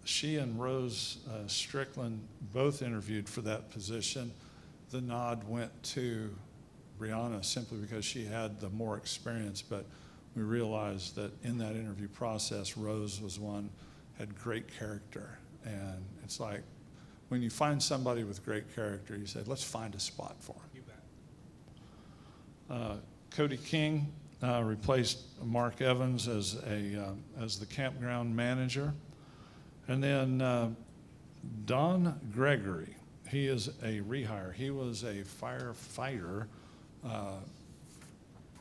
She and Rose Strickland both interviewed for that position. The nod went to Brianna simply because she had the more experience, but we realized that in that interview process, Rose was one, had great character. And it's like, when you find somebody with great character, you say, let's find a spot for him. You bet. Cody King replaced Mark Evans as the campground manager. And then Don Gregory, he is a rehire. He was a firefighter.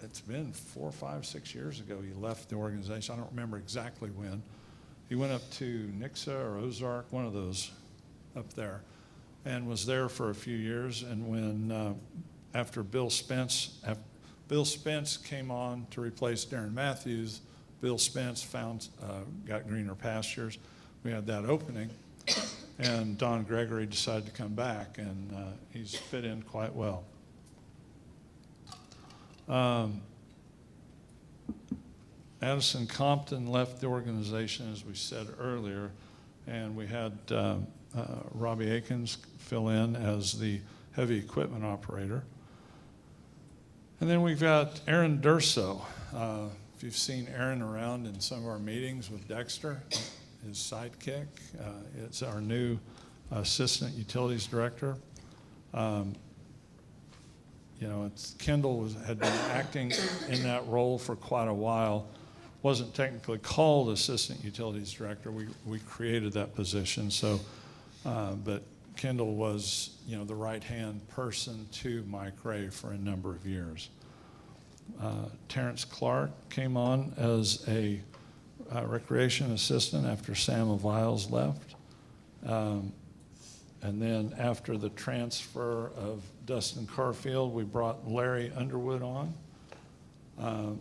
It's been 4, 5, 6 years ago he left the organization. I don't remember exactly when. He went up to Nixa or Ozark, one of those up there, and was there for a few years. And when after Bill Spence came on to replace Darren Matthews, Bill Spence got greener pastures. We had that opening, and Don Gregory decided to come back, and he's fit in quite well. Addison Compton left the organization, as we said earlier, and we had Robbie Akins fill in as the heavy equipment operator. And then we've got Aaron Durso. If you've seen Aaron around in some of our meetings with Dexter, his sidekick, it's our new assistant utilities director. Kendall had been acting in that role for quite a while. Wasn't technically called assistant utilities director. We created that position. So, but Kendall was, the right-hand person to Mike Ray for a number of years. Terrence Clark came on as a recreation assistant after Sam Aviles left. And then after the transfer of Dustin Carfield, we brought Larry Underwood on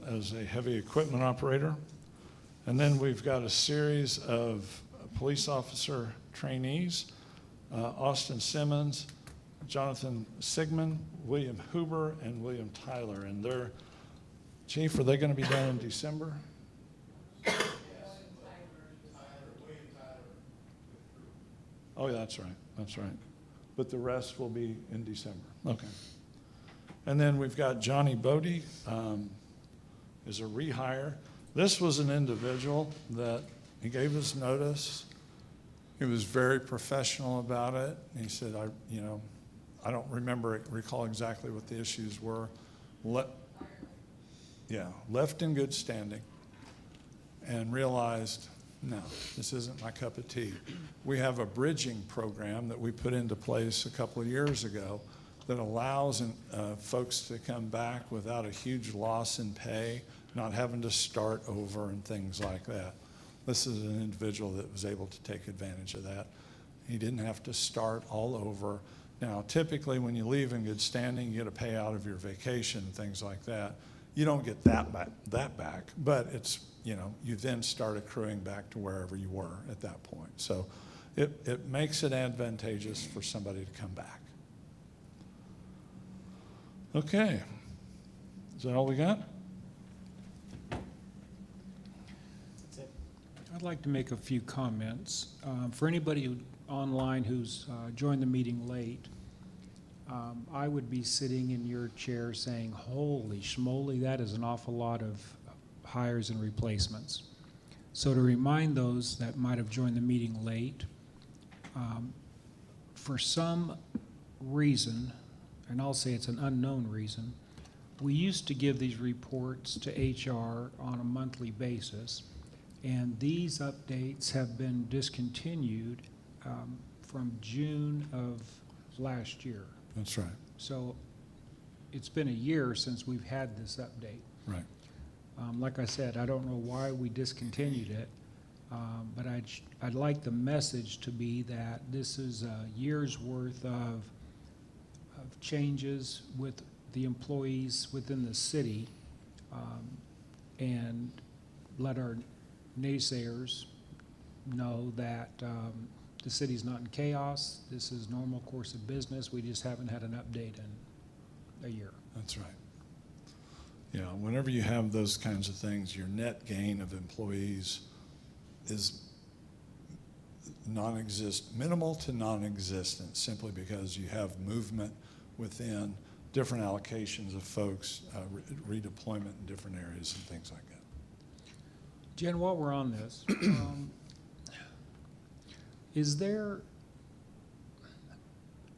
as a heavy equipment operator. And then we've got a series of police officer trainees, Austin Simmons, Jonathan Sigmund, William Huber, and William Tyler. And they're, Chief, are they going to be done in December? Oh, yeah, that's right. That's right. But the rest will be in December. Okay. And then we've got Johnny Bodie, is a rehire. This was an individual that he gave us notice. He was very professional about it. He said, I don't recall exactly what the issues were. Left in good standing and realized, no, this isn't my cup of tea. We have a bridging program that we put into place a couple of years ago that allows folks to come back without a huge loss in pay, not having to start over and things like that. This is an individual that was able to take advantage of that. He didn't have to start all over. Now, typically when you leave in good standing, you get a payout of your vacation and things like that. You don't get that back, but it's, you then start accruing back to wherever you were at that point. So it makes it advantageous for somebody to come back. Okay, is that all we got? I'd like to make a few comments. For anybody online who's joined the meeting late, I would be sitting in your chair saying, holy schmoly, that is an awful lot of hires and replacements. So to remind those that might have joined the meeting late, for some reason, and I'll say it's an unknown reason, we used to give these reports to HR on a monthly basis, and these updates have been discontinued from June of last year. That's right. So it's been a year since we've had this update. Right. Like I said, I don't know why we discontinued it, but I'd like the message to be that this is a year's worth of changes with the employees within the city, and let our naysayers know that the city's not in chaos. This is normal course of business. We just haven't had an update in a year. That's right. Yeah, whenever you have those kinds of things, your net gain of employees is minimal to non-existent, simply because you have movement within different allocations of folks, redeployment in different areas and things like that. Jen, while we're on this, is there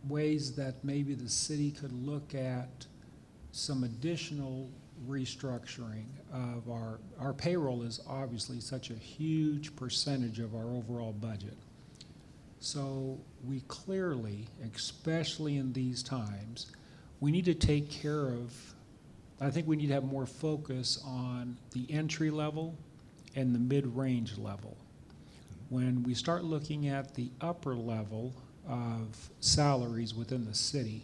ways that maybe the city could look at some additional restructuring of our payroll is obviously such a huge percentage of our overall budget. So we clearly, especially in these times, we need to take care of, I think we need to have more focus on the entry level and the mid-range level. When we start looking at the upper level of salaries within the city,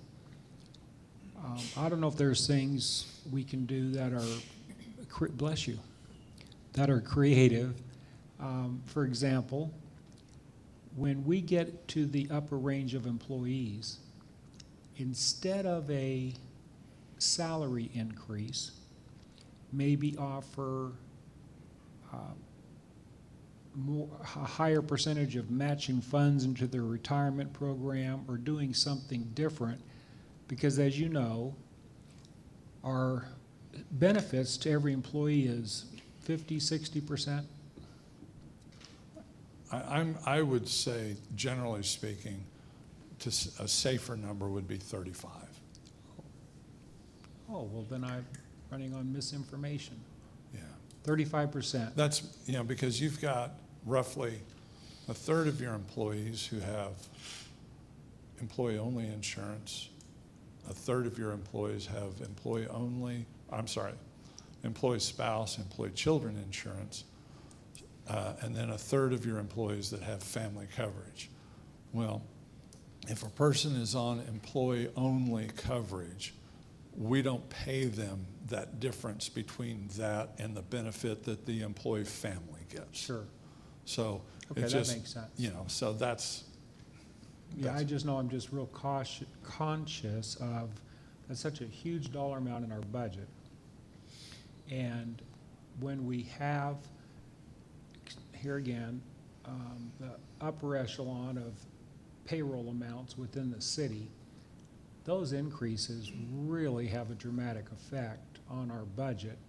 I don't know if there's things we can do that are, bless you, that are creative. For example, when we get to the upper range of employees, instead of a salary increase, maybe offer a higher percentage of matching funds into their retirement program, or doing something different, because as you know, our benefits to every employee is 50, 60%. I would say, generally speaking, a safer number would be 35. Oh, well then I'm running on misinformation. Yeah. 35%. That's, because you've got roughly a third of your employees who have employee-only insurance. A third of your employees have employee spouse, employee children insurance. And then a third of your employees that have family coverage. Well, if a person is on employee-only coverage, we don't pay them that difference between that and the benefit that the employee family gets. Sure. So Okay, it's that just, makes sense. so that's. Yeah, I just know I'm just real conscious of, that's such a huge dollar amount in our budget. And when we have, here again, the upper echelon of payroll amounts within the city, those increases really have a dramatic effect on our budget.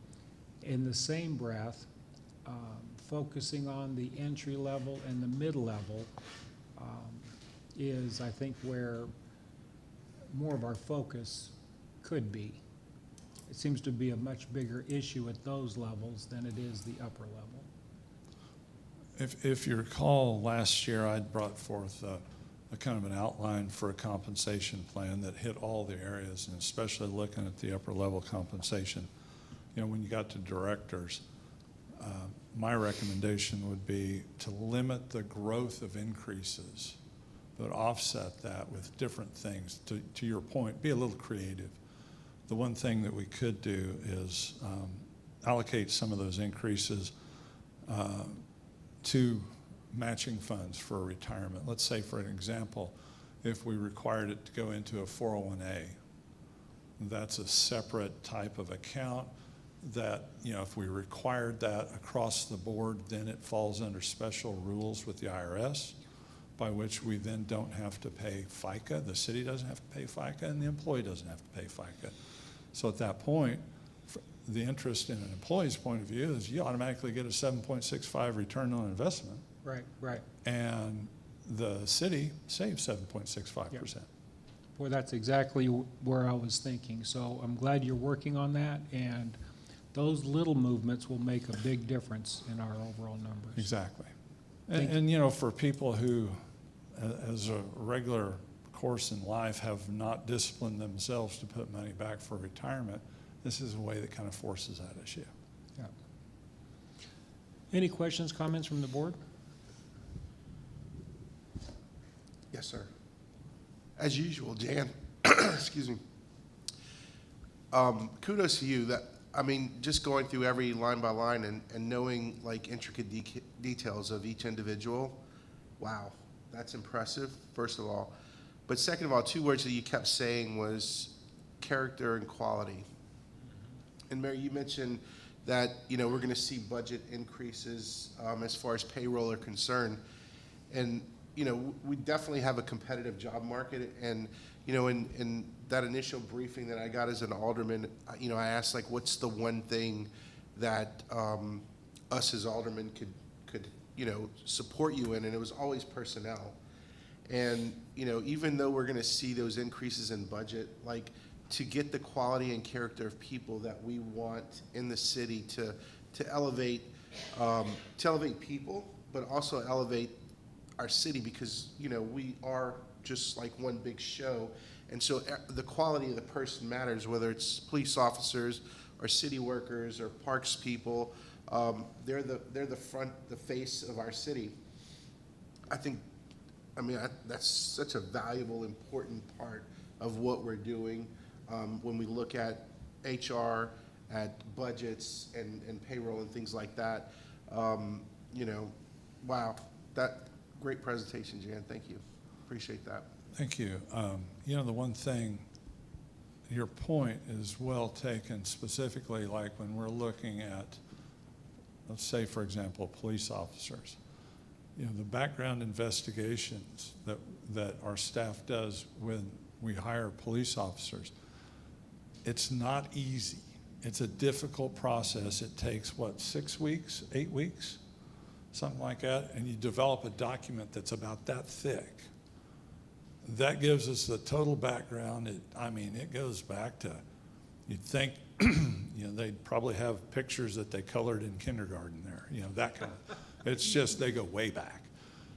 In the same breath, focusing on the entry level and the mid-level is, I think, where more of our focus could be. It seems to be a much bigger issue at those levels than it is the upper level. If you recall, last year I'd brought forth a kind of an outline for a compensation plan that hit all the areas, and especially looking at the upper level compensation. You know, when you got to directors, my recommendation would be to limit the growth of increases, but offset that with different things. To your point, be a little creative. The one thing that we could do is allocate some of those increases to matching funds for retirement. Let's say, for an example, if we required it to go into a 401A, that's a separate type of account that, you know, if we required that across the board, then it falls under special rules with the IRS, by which we then don't have to pay FICA. The city doesn't have to pay FICA, and the employee doesn't have to pay FICA. So at that point, the interest in an employee's point of view is you automatically get a 7.65 return on investment, Right, right. and the city saves 7.65%. Boy, that's exactly where I was thinking. So I'm glad you're working on that, and those little movements will make a big difference in our overall numbers. Exactly. Thank And you know, for people who, as a regular course in life, have not disciplined themselves to put money back for retirement, this is a way that kind of forces that issue. Yeah. Any questions, comments from the board? Yes, sir. As usual, Jan, excuse me. Kudos to you. That, I mean, just going through every line by line and knowing like intricate details of each individual, wow, that's impressive, first of all. But second of all, two words that you kept saying was character and quality. And Mary, you mentioned that, you know, we're going to see budget increases as far as payroll are concerned. And, you know, we definitely have a competitive job market. And, you know, in that initial briefing that I got as an alderman, you know, I asked, like, what's the one thing that us as aldermen could, you know, support you in? And it was always personnel. And, you know, even though we're going to see those increases in budget, like, to get the quality and character of people that we want in the city to elevate people, but also elevate our city, because, you know, we are just like one big show. And so the quality of the person matters, whether it's police officers or city workers or parks people. They're the face of our city. That's such a valuable, important part of what we're doing. When we look at HR, at budgets and payroll and things like that, you know, wow, that great presentation, Jan. Thank you. Appreciate that. Thank you. You know, the one thing, your point is well taken, specifically like when we're looking at, let's say, for example, police officers. You know, the background investigations that our staff does when we hire police officers, it's not easy. It's a difficult process. It takes, what, 6 weeks, 8 weeks? Something like that, and you develop a document that's about that thick. That gives us the total background. It goes back to, you'd think, you know, they'd probably have pictures that they colored in kindergarten there, you know, that kind of, it's just, they go way back.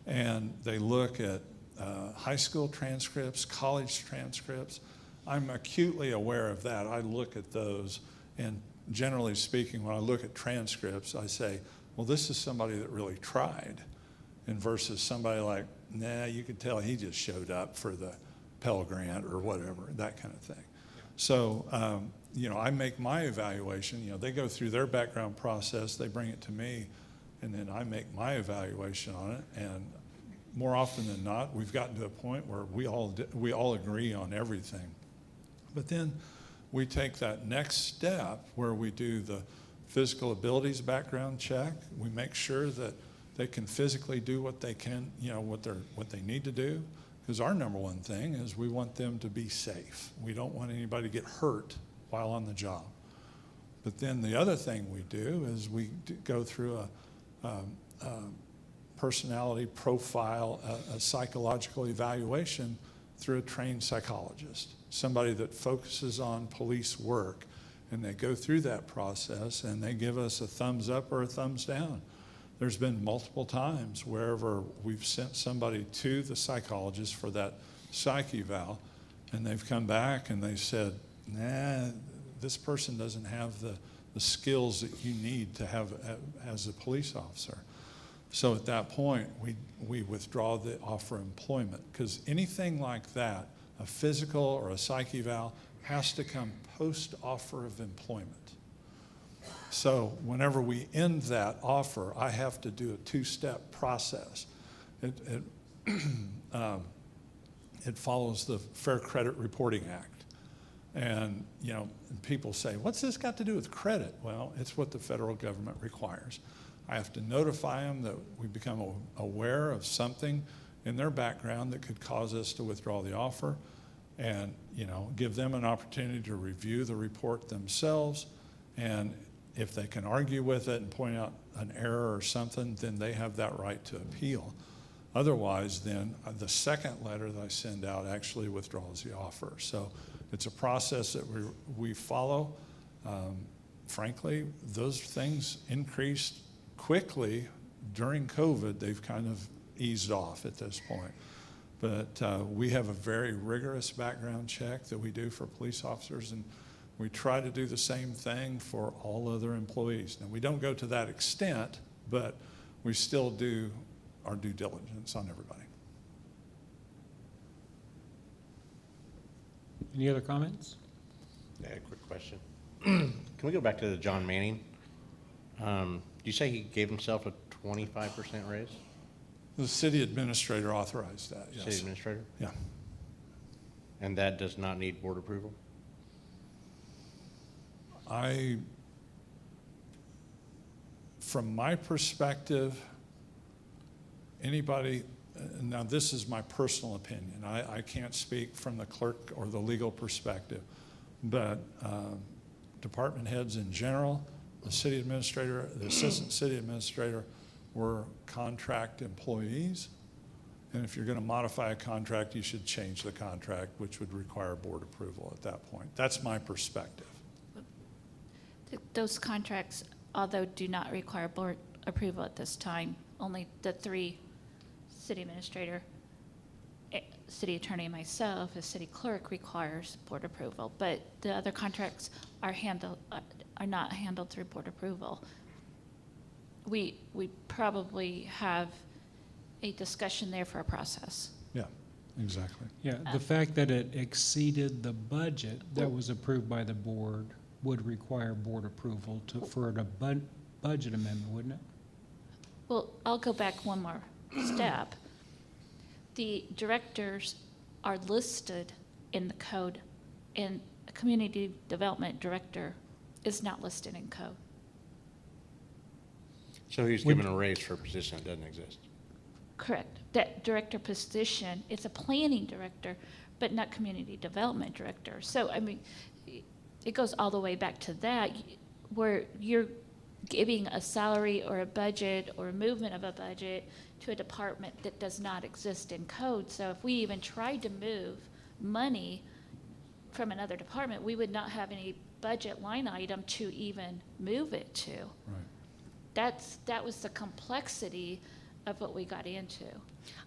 And they look at high school transcripts, college transcripts. I'm acutely aware of that. I look at those, and generally speaking, when I look at transcripts, I say, well, this is somebody that really tried, and versus somebody like, nah, you could tell he just showed up for the Pell Grant or whatever, that kind of thing. Yeah. So, you know, I make my evaluation. You know, they go through their background process, they bring it to me, and then I make my evaluation on it. And more often than not, we've gotten to a point where we all agree on everything. But then we take that next step where we do the physical abilities background check. We make sure that they can physically do what they can, you know, what they need to do. Because our number one thing is we want them to be safe. We don't want anybody to get hurt while on the job. But then the other thing we do is we go through a personality profile, a psychological evaluation through a trained psychologist, somebody that focuses on police work. And they go through that process and they give us a thumbs up or a thumbs down. There's been multiple times wherever we've sent somebody to the psychologist for that psych eval, and they've come back and they said, nah, this person doesn't have the skills that you need to have as a police officer. So at that point, we withdraw the offer of employment, because anything like that, a physical or a psych eval, has to come post-offer of employment. So whenever we end that offer, I have to do a two-step process. It follows the Fair Credit Reporting Act. And, you know, people say, what's this got to do with credit? Well, it's what the federal government requires. I have to notify them that we become aware of something in their background that could cause us to withdraw the offer, and, you know, give them an opportunity to review the report themselves. And if they can argue with it and point out an error or something, then they have that right to appeal. Otherwise, then the second letter that I send out actually withdraws the offer. So it's a process that we follow. Frankly, those things increased quickly during COVID. They've kind of eased off at this point. But we have a very rigorous background check that we do for police officers, and we try to do the same thing for all other employees. Now, we don't go to that extent, but we still do our due diligence on everybody. Any other comments? Yeah, quick question. Can we go back to the John Manning? Did you say he gave himself a 25% raise? The city administrator authorized that, yes. City administrator? Yeah. And that does not need board approval? From my perspective, anybody, now this is my personal opinion. I can't speak from the clerk or the legal perspective, but department heads in general, the city administrator, the assistant city administrator, were contract employees. And if you're going to modify a contract, you should change the contract, which would require board approval at that point. That's my perspective. Those contracts, although do not require board approval at this time, only the three, city administrator, city attorney, and myself, as city clerk, requires board approval. But the other contracts are not handled through board approval. We probably have a discussion there for a process. Yeah, exactly. Yeah, the fact that it exceeded the budget that was approved by the board would require board approval for a budget amendment, wouldn't it? Well, I'll go back one more step. The directors are listed in the code, and a community development director is not listed in code. So he's given a raise for a position that doesn't exist? Correct. That director position is a planning director, but not community development director. So, I mean, it goes all the way back to that, where you're giving a salary or a budget or a movement of a budget to a department that does not exist in code. So if we even tried to move money from another department, we would not have any budget line item to even move it to. Right. That was the complexity of what we got into.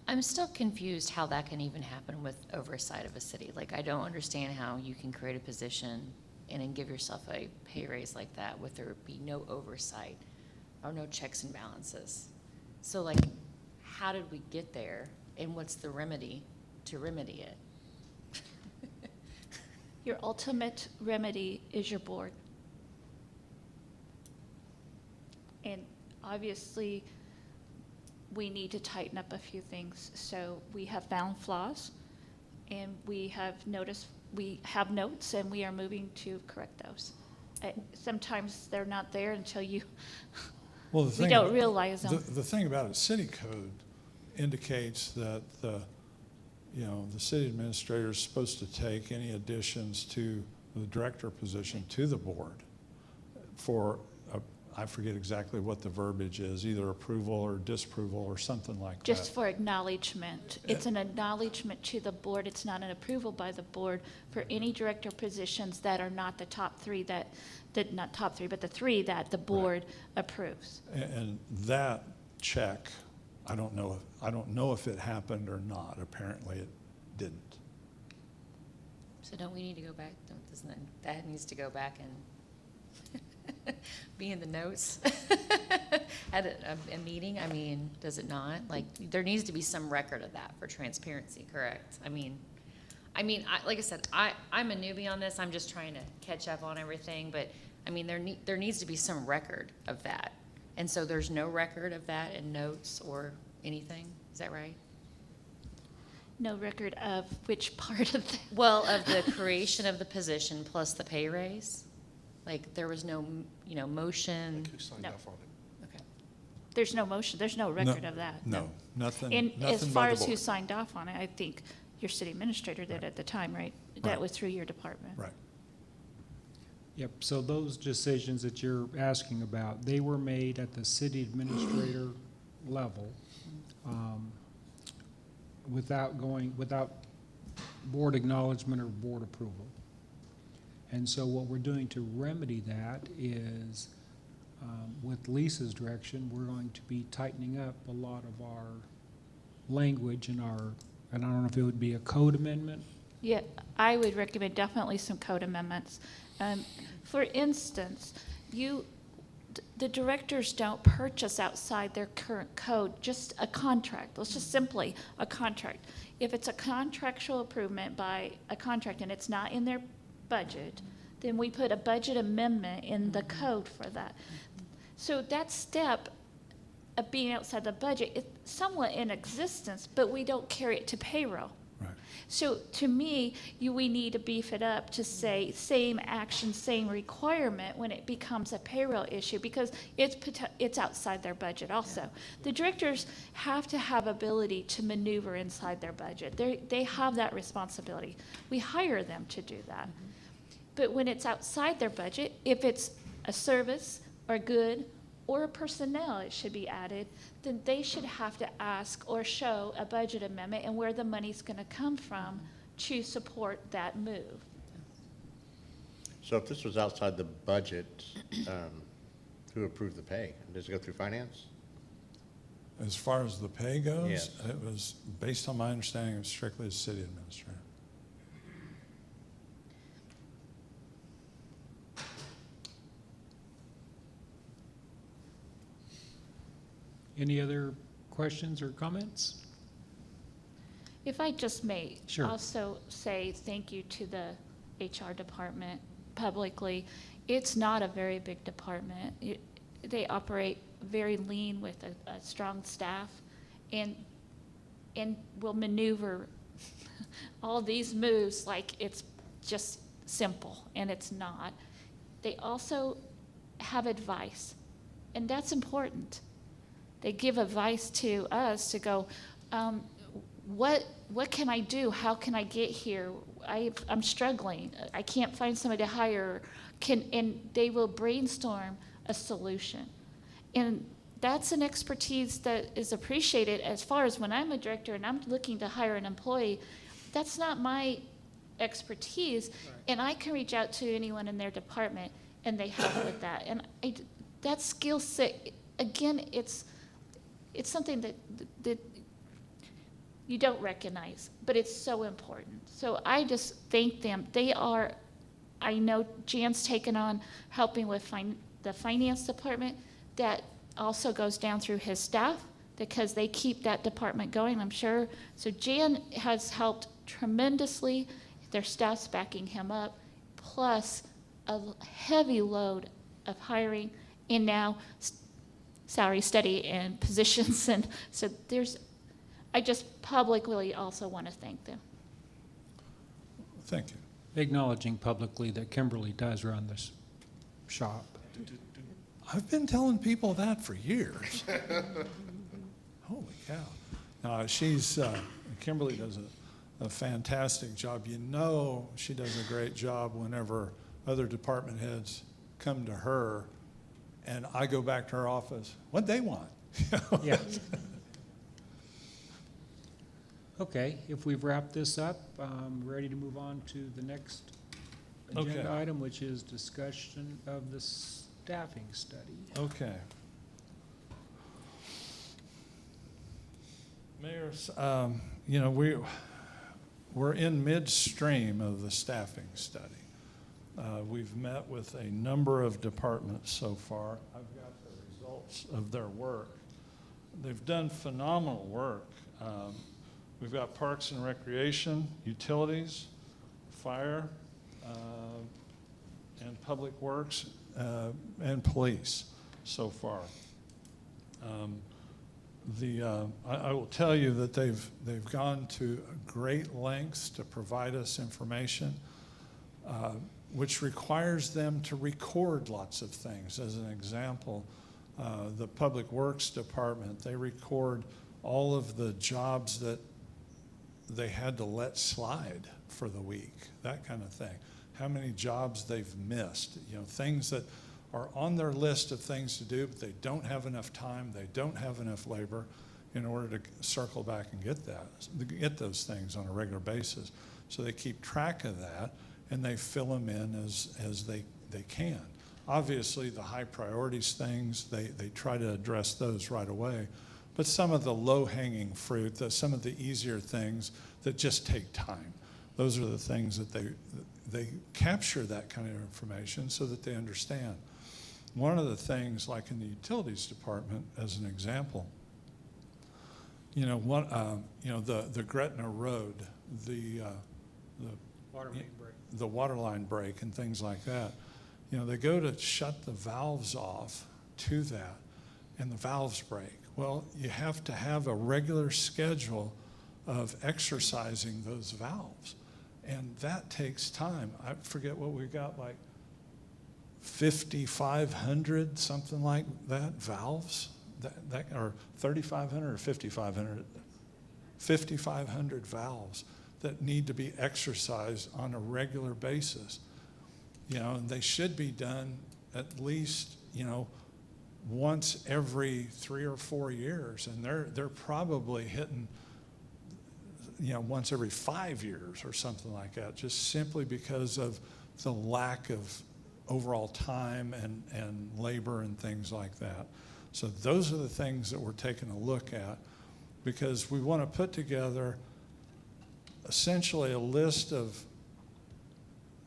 I'm still confused how that can even happen with oversight of a city. Like, I don't understand how you can create a position and then give yourself a pay raise like that with there be no oversight or no checks and balances. So, like, how did we get there, and what's the remedy to remedy it? Your ultimate remedy is your board. And obviously, we need to tighten up a few things. So we have found flaws, and we have notes, and we are moving to correct those. Sometimes they're not there until you, Well, we don't realize them. The thing about it, city code indicates that the city administrator is supposed to take any additions to the director position to the board for, I forget exactly what the verbiage is, either approval or disapproval or something like that. Just for acknowledgement. It's an acknowledgement to the board. It's not an approval by the board for any director positions that are not the top three not top three, but the three that the board approves. And that check, I don't know if it happened or not. Apparently it didn't. So don't we need to go back, that needs to go back and be in the notes at a meeting? I mean, does it not? Like, there needs to be some record of that for transparency, correct? I mean, like I said, I'm a newbie on this. I'm just trying to catch up on everything, but I mean, there needs to be some record of that. And so there's no record of that in notes or anything. Is that right? No record of which part of that? Well, of the creation of the position plus the pay raise? Like, there was no, motion? Who signed No. off on it? Okay. There's no motion, there's no record of that. No, nothing. And as nothing far by as the who board. signed off on it, I think your city administrator did at the time, right? That Right. was through your department. Right. Yep, so those decisions that you're asking about, they were made at the city administrator level, without board acknowledgement or board approval. And so what we're doing to remedy that is, with Lisa's direction, we're going to be tightening up a lot of our language and I don't know if it would be a code amendment. Yeah, I would recommend definitely some code amendments. For instance, the directors don't purchase outside their current code, just a contract. Let's just simply a contract. If it's a contractual improvement by a contract and it's not in their budget, then we put a budget amendment in the code for that. So that step of being outside the budget is somewhat in existence, but we don't carry it to payroll. Right. So to me, we need to beef it up to say same action, same requirement when it becomes a payroll issue, because it's outside their budget also. The directors have to have ability to maneuver inside their budget. They have that responsibility. We hire them to do that. But when it's outside their budget, if it's a service or good or a personnel, it should be added, then they should have to ask or show a budget amendment and where the money's going to come from to support that move. So if this was outside the budget, who approved the pay? Does it go through finance? As far as the pay goes, Yes. it was, based on my understanding, it was strictly the city administrator. Any other questions or comments? If I just may Sure. also say thank you to the HR department publicly. It's not a very big department. They operate very lean with a strong staff and will maneuver all these moves like it's just simple, and it's not. They also have advice, and that's important. They give advice to us to go, what can I do? How can I get here? I'm struggling. I can't find somebody to hire. And they will brainstorm a solution. And that's an expertise that is appreciated. As far as when I'm a director and I'm looking to hire an employee, that's not my expertise. Right. And I can reach out to anyone in their department and they help with that. And that skill set, again, it's something that you don't recognize, but it's so important. So I just thank them. I know Jan's taken on helping with the finance department. That also goes down through his staff because they keep that department going, I'm sure. So Jan has helped tremendously. Their staff's backing him up, plus a heavy load of hiring and now salary study and positions. And so I just publicly also want to thank them. Thank you. Acknowledging publicly that Kimberly does run this shop. I've been telling people that for years. Holy cow. Kimberly does a fantastic job. You know she does a great job whenever other department heads come to her and I go back to her office, what'd they want? Yeah. Okay, if we've wrapped this up, ready to move on to the next agenda Okay. item, which is discussion of the staffing study. Okay. Mayor, you know, we're in midstream of the staffing study. We've met with a number of departments so far. I've got the results of their work. They've done phenomenal work. We've got Parks and Recreation, Utilities, Fire, and Public Works, and Police so far. I will tell you that they've gone to great lengths to provide us information, which requires them to record lots of things. As an example, the Public Works Department, they record all of the jobs that they had to let slide for the week, that kind of thing. How many jobs they've missed, you know, things that are on their list of things to do, but they don't have enough time, they don't have enough labor in order to circle back and get those things on a regular basis. So they keep track of that, and they fill them in as they can. Obviously, the high priorities things, they try to address those right away. But some of the low-hanging fruit, some of the easier things that just take time, those are the things that they capture that kind of information so that they understand. One of the things, like in the Utilities Department, as an example, you know, the Gretna Road, the Water main break. the water line break and things like that, you know, they go to shut the valves off to that, and the valves break. Well, you have to have a regular schedule of exercising those valves, and that takes time. I forget what we got, like 5,500, something like that, valves, or 3,500 or 5,500, 5,500 valves that need to be exercised on a regular basis. You know, and they should be done at least, you know, once every 3 or 4 years, and they're probably hitting, you know, once every 5 years or something like that, just simply because of the lack of overall time and labor and things like that. So those are the things that we're taking a look at, because we want to put together essentially a list of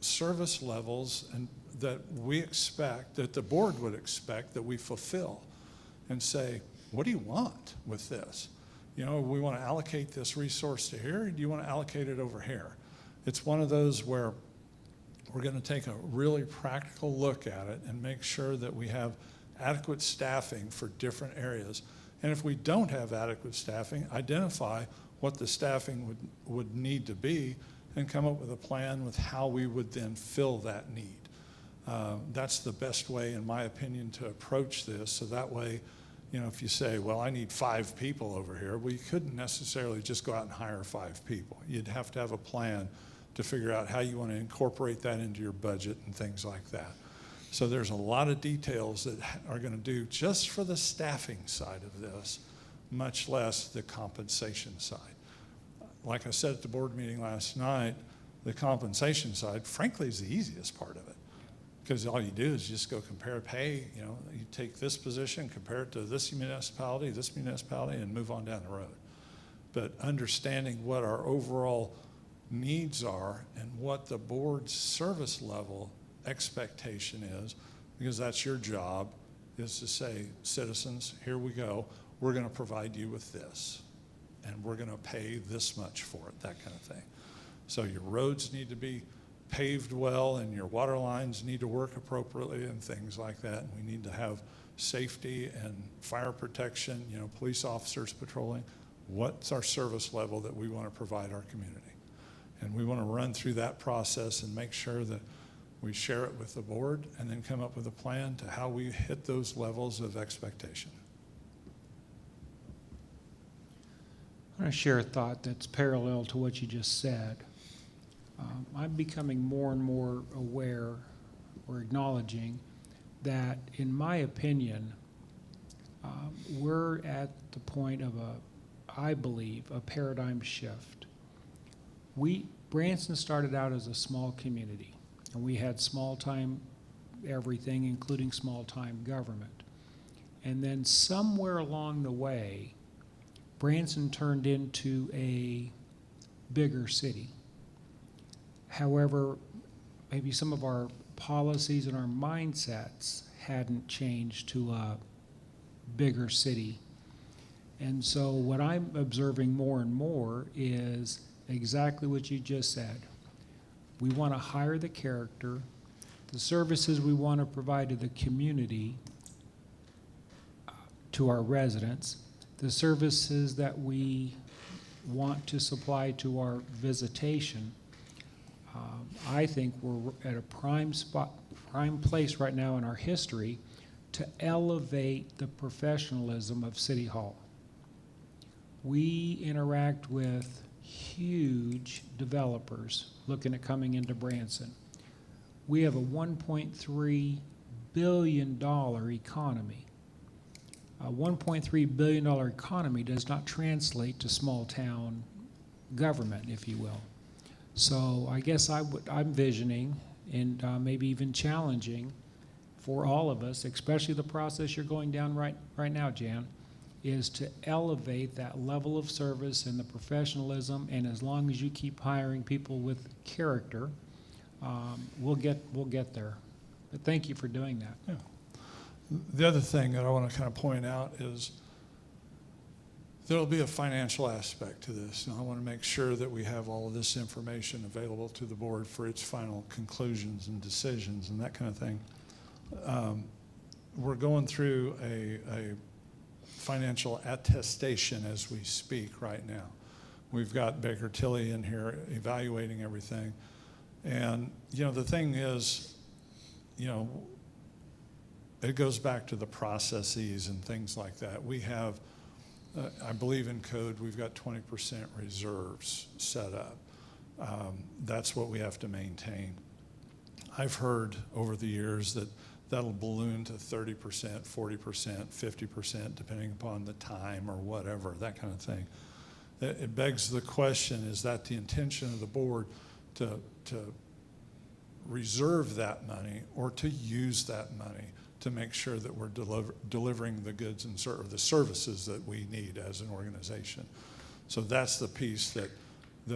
service levels and that we expect, that the board would expect that we fulfill, and say, what do you want with this? You know, we want to allocate this resource to here, or do you want to allocate it over here? It's one of those where we're going to take a really practical look at it and make sure that we have adequate staffing for different areas. And if we don't have adequate staffing, identify what the staffing would need to be and come up with a plan with how we would then fill that need. That's the best way, in my opinion, to approach this. So that way, you know, if you say, well, I need 5 people over here, well, you couldn't necessarily just go out and hire 5 people. You'd have to have a plan to figure out how you want to incorporate that into your budget and things like that. So there's a lot of details that are going to do just for the staffing side of this, much less the compensation side. Like I said at the board meeting last night, the compensation side, frankly, is the easiest part of it. Because all you do is just go compare pay, you know, you take this position, compare it to this municipality, and move on down the road. But understanding what our overall needs are and what the board's service level expectation is, because that's your job, is to say, citizens, here we go, we're going to provide you with this, and we're going to pay this much for it, that kind of thing. So your roads need to be paved well, and your water lines need to work appropriately and things like that. And we need to have safety and fire protection, you know, police officers patrolling. What's our service level that we want to provide our community? And we want to run through that process and make sure that we share it with the board and then come up with a plan to how we hit those levels of expectation. I want to share a thought that's parallel to what you just said. I'm becoming more and more aware or acknowledging that, in my opinion, we're at the point of I believe, a paradigm shift. Branson started out as a small community, and we had small-time everything, including small-time government. And then somewhere along the way, Branson turned into a bigger city. However, maybe some of our policies and our mindsets hadn't changed to a bigger city. And so what I'm observing more and more is exactly what you just said. We want to hire the character, the services we want to provide to the community, to our residents, the services that we want to supply to our visitation. I think we're at a prime place right now in our history to elevate the professionalism of City Hall. We interact with huge developers looking at coming into Branson. We have a $1.3 billion economy. A $1.3 billion economy does not translate to small town government, if you will. So I guess I'm visioning and maybe even challenging for all of us, especially the process you're going down right now, Jan, is to elevate that level of service and the professionalism. And as long as you keep hiring people with character, we'll get there. But thank you for doing that. Yeah. The other thing that I want to kind of point out is there'll be a financial aspect to this, and I want to make sure that we have all of this information available to the board for its final conclusions and decisions and that kind of thing. We're going through a financial attestation as we speak right now. We've got Baker Tilly in here evaluating everything. And, the thing is, it goes back to the processes and things like that. We have, I believe in code, we've got 20% reserves set up. That's what we have to maintain. I've heard over the years that that'll balloon to 30%, 40%, 50%, depending upon the time or whatever, that kind of thing. It begs the question, is that the intention of the board to reserve that money or to use that money to make sure that we're delivering the goods and the services that we need as an organization? So that's the piece that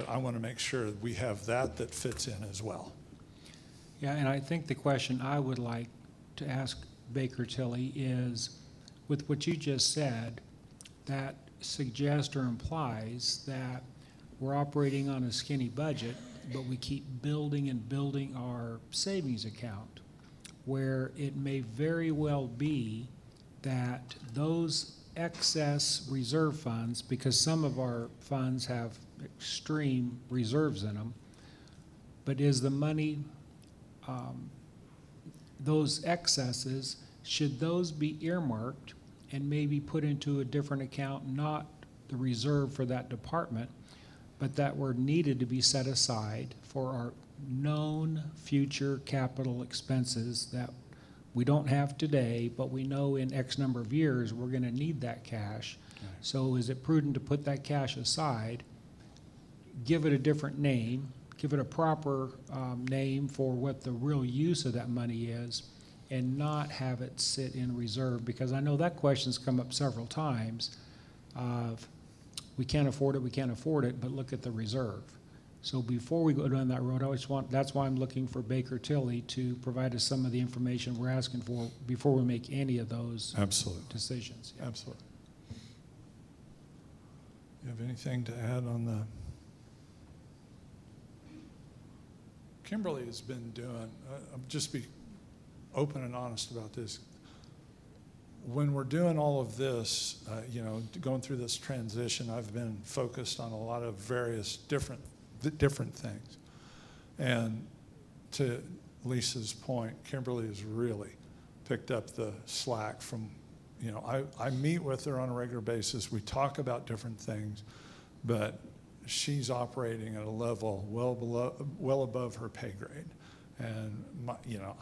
I want to make sure we have that fits in as well. Yeah, and I think the question I would like to ask Baker Tilly is, with what you just said, that suggests or implies that we're operating on a skinny budget, but we keep building and building our savings account, where it may very well be that those excess reserve funds, because some of our funds have extreme reserves in them, but is the money, those excesses, should those be earmarked and maybe put into a different account, not the reserve for that department, but that were needed to be set aside for our known future capital expenses that we don't have today, but we know in X number of years we're going to need that cash. Okay. So is it prudent to put that cash aside, give it a different name, give it a proper name for what the real use of that money is, and not have it sit in reserve? Because I know that question's come up several times of, we can't afford it, but look at the reserve. So before we go down that road, that's why I'm looking for Baker Tilly to provide us some of the information we're asking for before we make any of those Absolutely. decisions. Yeah. Absolutely. You have anything to add on the? Kimberly has been doing, just be open and honest about this. When we're doing all of this, going through this transition, I've been focused on a lot of various different things. And to Lisa's point, Kimberly has really picked up the slack from, I meet with her on a regular basis. We talk about different things, but she's operating at a level well above her pay grade. And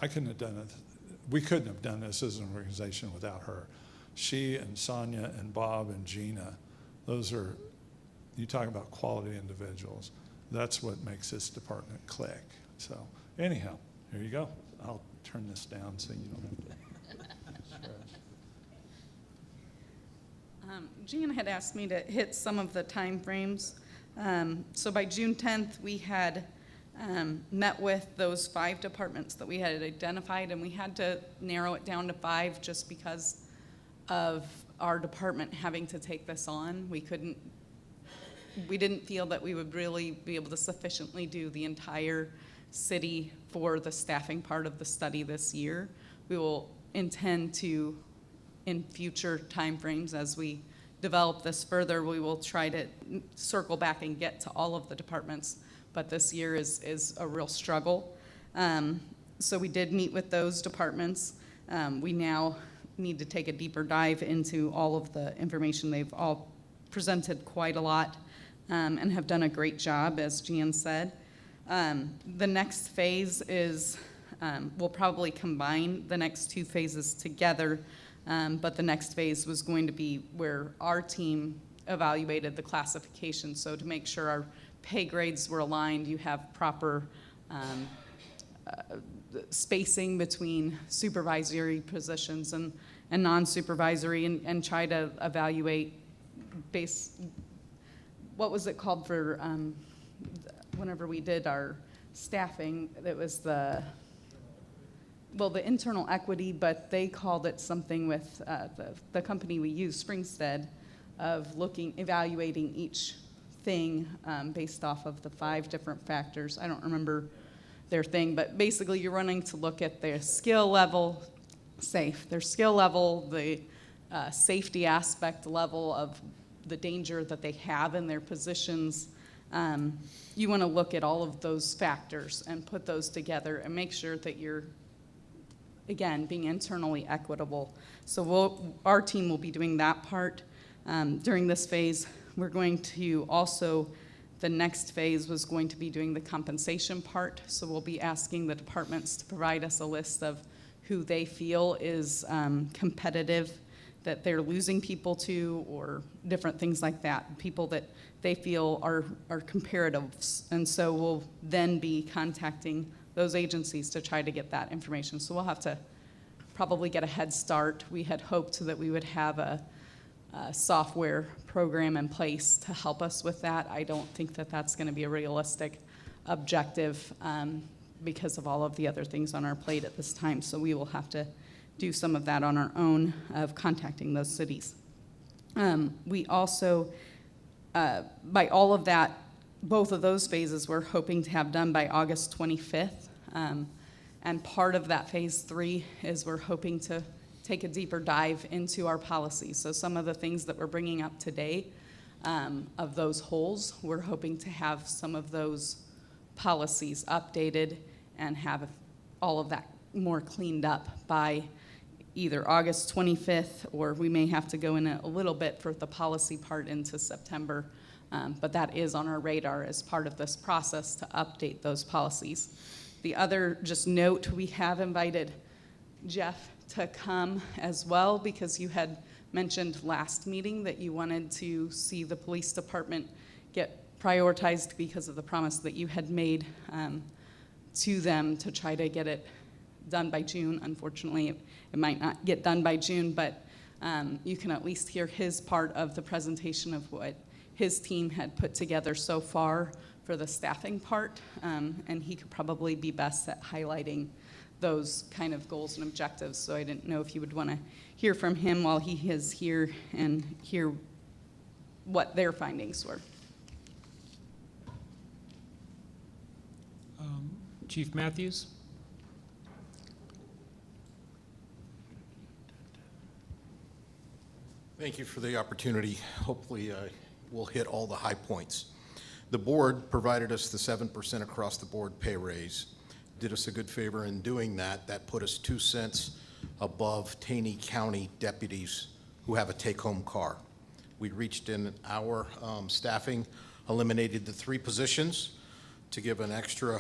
I couldn't have done it. We couldn't have done this as an organization without her. She and Sonia and Bob and Gina, those are, you talk about quality individuals. That's what makes this department click. So anyhow, here you go. I'll turn this down so you don't have to stress. Gina had asked me to hit some of the timeframes. So by June 10th, we had met with those 5 departments that we had identified, and we had to narrow it down to 5 just because of our department having to take this on. We didn't feel that we would really be able to sufficiently do the entire city for the staffing part of the study this year. We will intend to, in future timeframes, as we develop this further, we will try to circle back and get to all of the departments, but this year is a real struggle. So we did meet with those departments. We now need to take a deeper dive into all of the information. They've all presented quite a lot and have done a great job, as Jan said. The next phase is, we'll probably combine the next 2 phases together, but the next phase was going to be where our team evaluated the classification. So to make sure our pay grades were aligned, you have proper spacing between supervisory positions and non-supervisory, and try to evaluate what was it called for whenever we did our staffing, that was the internal equity, but they called it something with the company we use, Springstead, of evaluating each thing based off of the 5 different factors. I don't remember their thing, but basically you're running to look at their skill level, the safety aspect level of the danger that they have in their positions. You want to look at all of those factors and put those together and make sure that you're, again, being internally equitable. So our team will be doing that part. During this phase, we're going to also, the next phase was going to be doing the compensation part. So we'll be asking the departments to provide us a list of who they feel is competitive, that they're losing people to, or different things like that, people that they feel are comparatives. And so we'll then be contacting those agencies to try to get that information. So we'll have to probably get a head start. We had hoped that we would have a software program in place to help us with that. I don't think that that's going to be a realistic objective because of all of the other things on our plate at this time. So we will have to do some of that on our own, of contacting those cities. We also, by all of that, both of those phases we're hoping to have done by August 25th. And part of that phase 3 is we're hoping to take a deeper dive into our policies. So some of the things that we're bringing up today, of those holes, we're hoping to have some of those policies updated and have all of that more cleaned up by either August 25th, or we may have to go in a little bit for the policy part into September. But that is on our radar as part of this process to update those policies. The other just note, we have invited Jeff to come as well, because you had mentioned last meeting that you wanted to see the police department get prioritized because of the promise that you had made to them to try to get it done by June. Unfortunately, it might not get done by June, but you can at least hear his part of the presentation of what his team had put together so far for the staffing part, and he could probably be best at highlighting those kind of goals and objectives. So I didn't know if you would want to hear from him while he is here and hear what their findings were. Chief Matthews? Thank you for the opportunity. Hopefully, we'll hit all the high points. The board provided us the 7% across the board pay raise. Did us a good favor in doing that. That put us 2 cents above Taney County deputies who have a take-home car. We reached in our staffing, eliminated the 3 positions to give an extra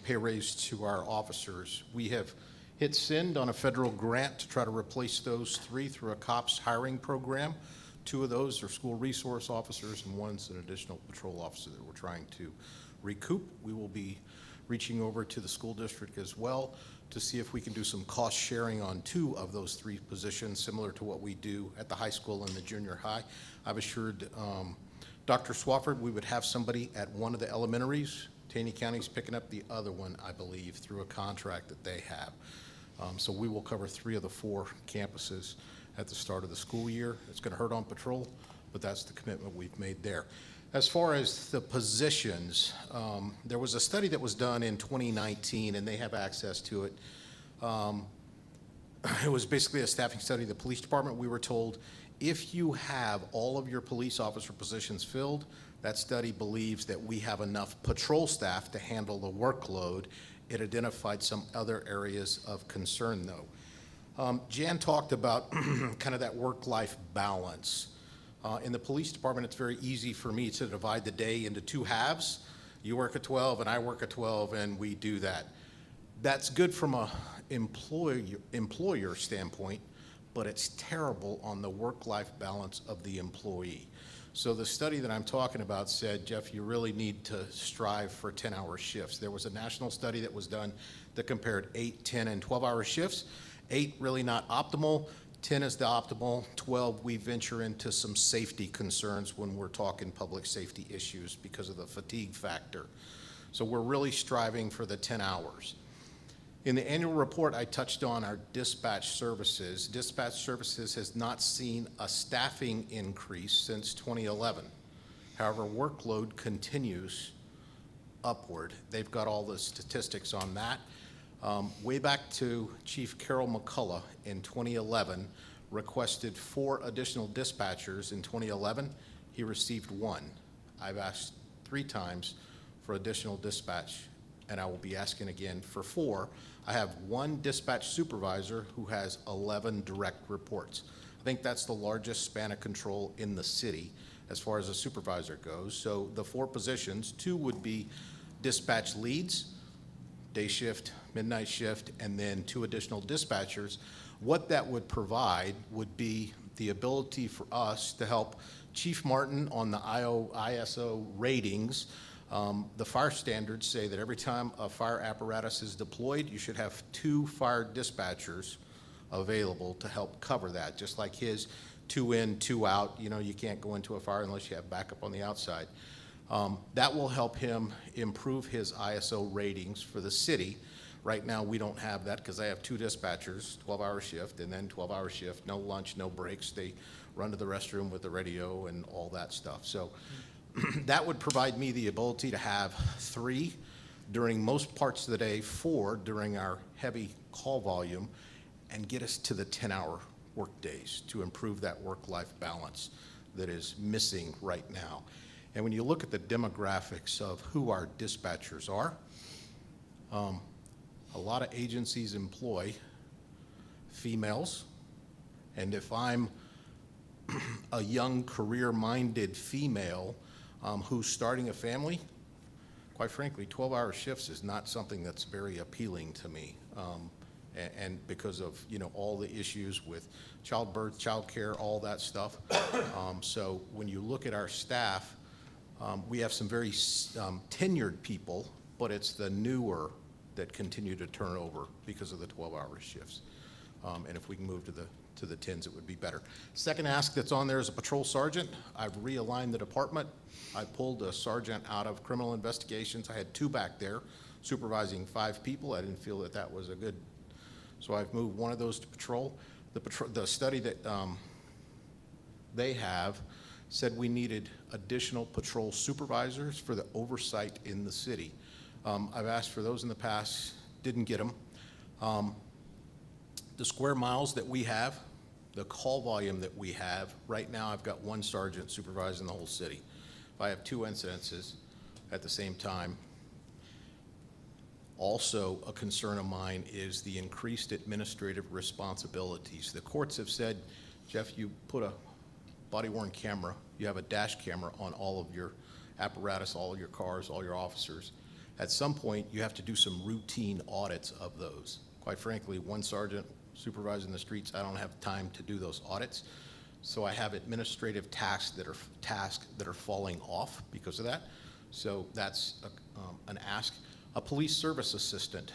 pay raise to our officers. We have hit send on a federal grant to try to replace those 3 through a COPS hiring program. 2 of those are school resource officers, and one's an additional patrol officer that we're trying to recoup. We will be reaching over to the school district as well to see if we can do some cost sharing on 2 of those 3 positions, similar to what we do at the high school and the junior high. I've assured Dr. Swafford we would have somebody at one of the elementaries. Taney County's picking up the other one, I believe, through a contract that they have. So we will cover 3 of the 4 campuses at the start of the school year. It's going to hurt on patrol, but that's the commitment we've made there. As far as the positions, there was a study that was done in 2019, and they have access to it. It was basically a staffing study of the police department. We were told if you have all of your police officer positions filled, that study believes that we have enough patrol staff to handle the workload. It identified some other areas of concern, though. Jan talked about kind of that work-life balance. In the police department, it's very easy for me to divide the day into 2 halves. You work at 12 and I work at 12, and we do that. That's good from a employer standpoint, but it's terrible on the work-life balance of the employee. So the study that I'm talking about said, Jeff, you really need to strive for 10-hour shifts. There was a national study that was done that compared 8, 10, and 12-hour shifts. 8 really not optimal. 10 is the optimal. 12, we venture into some safety concerns when we're talking public safety issues because of the fatigue factor. So we're really striving for the 10 hours. In the annual report, I touched on our dispatch services. Dispatch services has not seen a staffing increase since 2011. However, workload continues upward. They've got all the statistics on that. Way back to Chief Carol McCullough in 2011, requested 4 additional dispatchers in 2011. He received 1. I've asked 3 times for additional dispatch, and I will be asking again for 4. I have 1 dispatch supervisor who has 11 direct reports. I think that's the largest span of control in the city as far as a supervisor goes. So the 4 positions, 2 would be dispatch leads, day shift, midnight shift, and then 2 additional dispatchers. What that would provide would be the ability for us to help Chief Martin on the ISO ratings. The fire standards say that every time a fire apparatus is deployed, you should have 2 fire dispatchers available to help cover that, just like his 2 in, 2 out. You know, you can't go into a fire unless you have backup on the outside. That will help him improve his ISO ratings for the city. Right now, we don't have that because I have 2 dispatchers, 12-hour shift, and then 12-hour shift, no lunch, no breaks. They run to the restroom with the radio and all that stuff. So that would provide me the ability to have 3 during most parts of the day, 4 during our heavy call volume, and get us to the 10-hour work days to improve that work-life balance that is missing right now. And when you look at the demographics of who our dispatchers are, a lot of agencies employ females, and if I'm a young career-minded female who's starting a family, quite frankly, 12-hour shifts is not something that's very appealing to me. And because of, you know, all the issues with childbirth, childcare, all that stuff. So when you look at our staff, we have some very tenured people, but it's the newer that continue to turn over because of the 12-hour shifts. And if we can move to the 10s, it would be better. Second ask that's on there is a patrol sergeant. I've realigned the department. I pulled a sergeant out of criminal investigations. I had 2 back there supervising 5 people. I didn't feel that that was a good, so I've moved one of those to patrol. The study that they have said we needed additional patrol supervisors for the oversight in the city. I've asked for those in the past, didn't get them. The square miles that we have, the call volume that we have, right now I've got 1 sergeant supervising the whole city. If I have 2 incidences at the same time, also a concern of mine is the increased administrative responsibilities. The courts have said, Jeff, you put a body-worn camera, you have a dash camera on all of your apparatus, all of your cars, all your officers. At some point, you have to do some routine audits of those. Quite frankly, one sergeant supervising the streets, I don't have time to do those audits. So I have administrative tasks that are falling off because of that. So that's an ask. A police service assistant.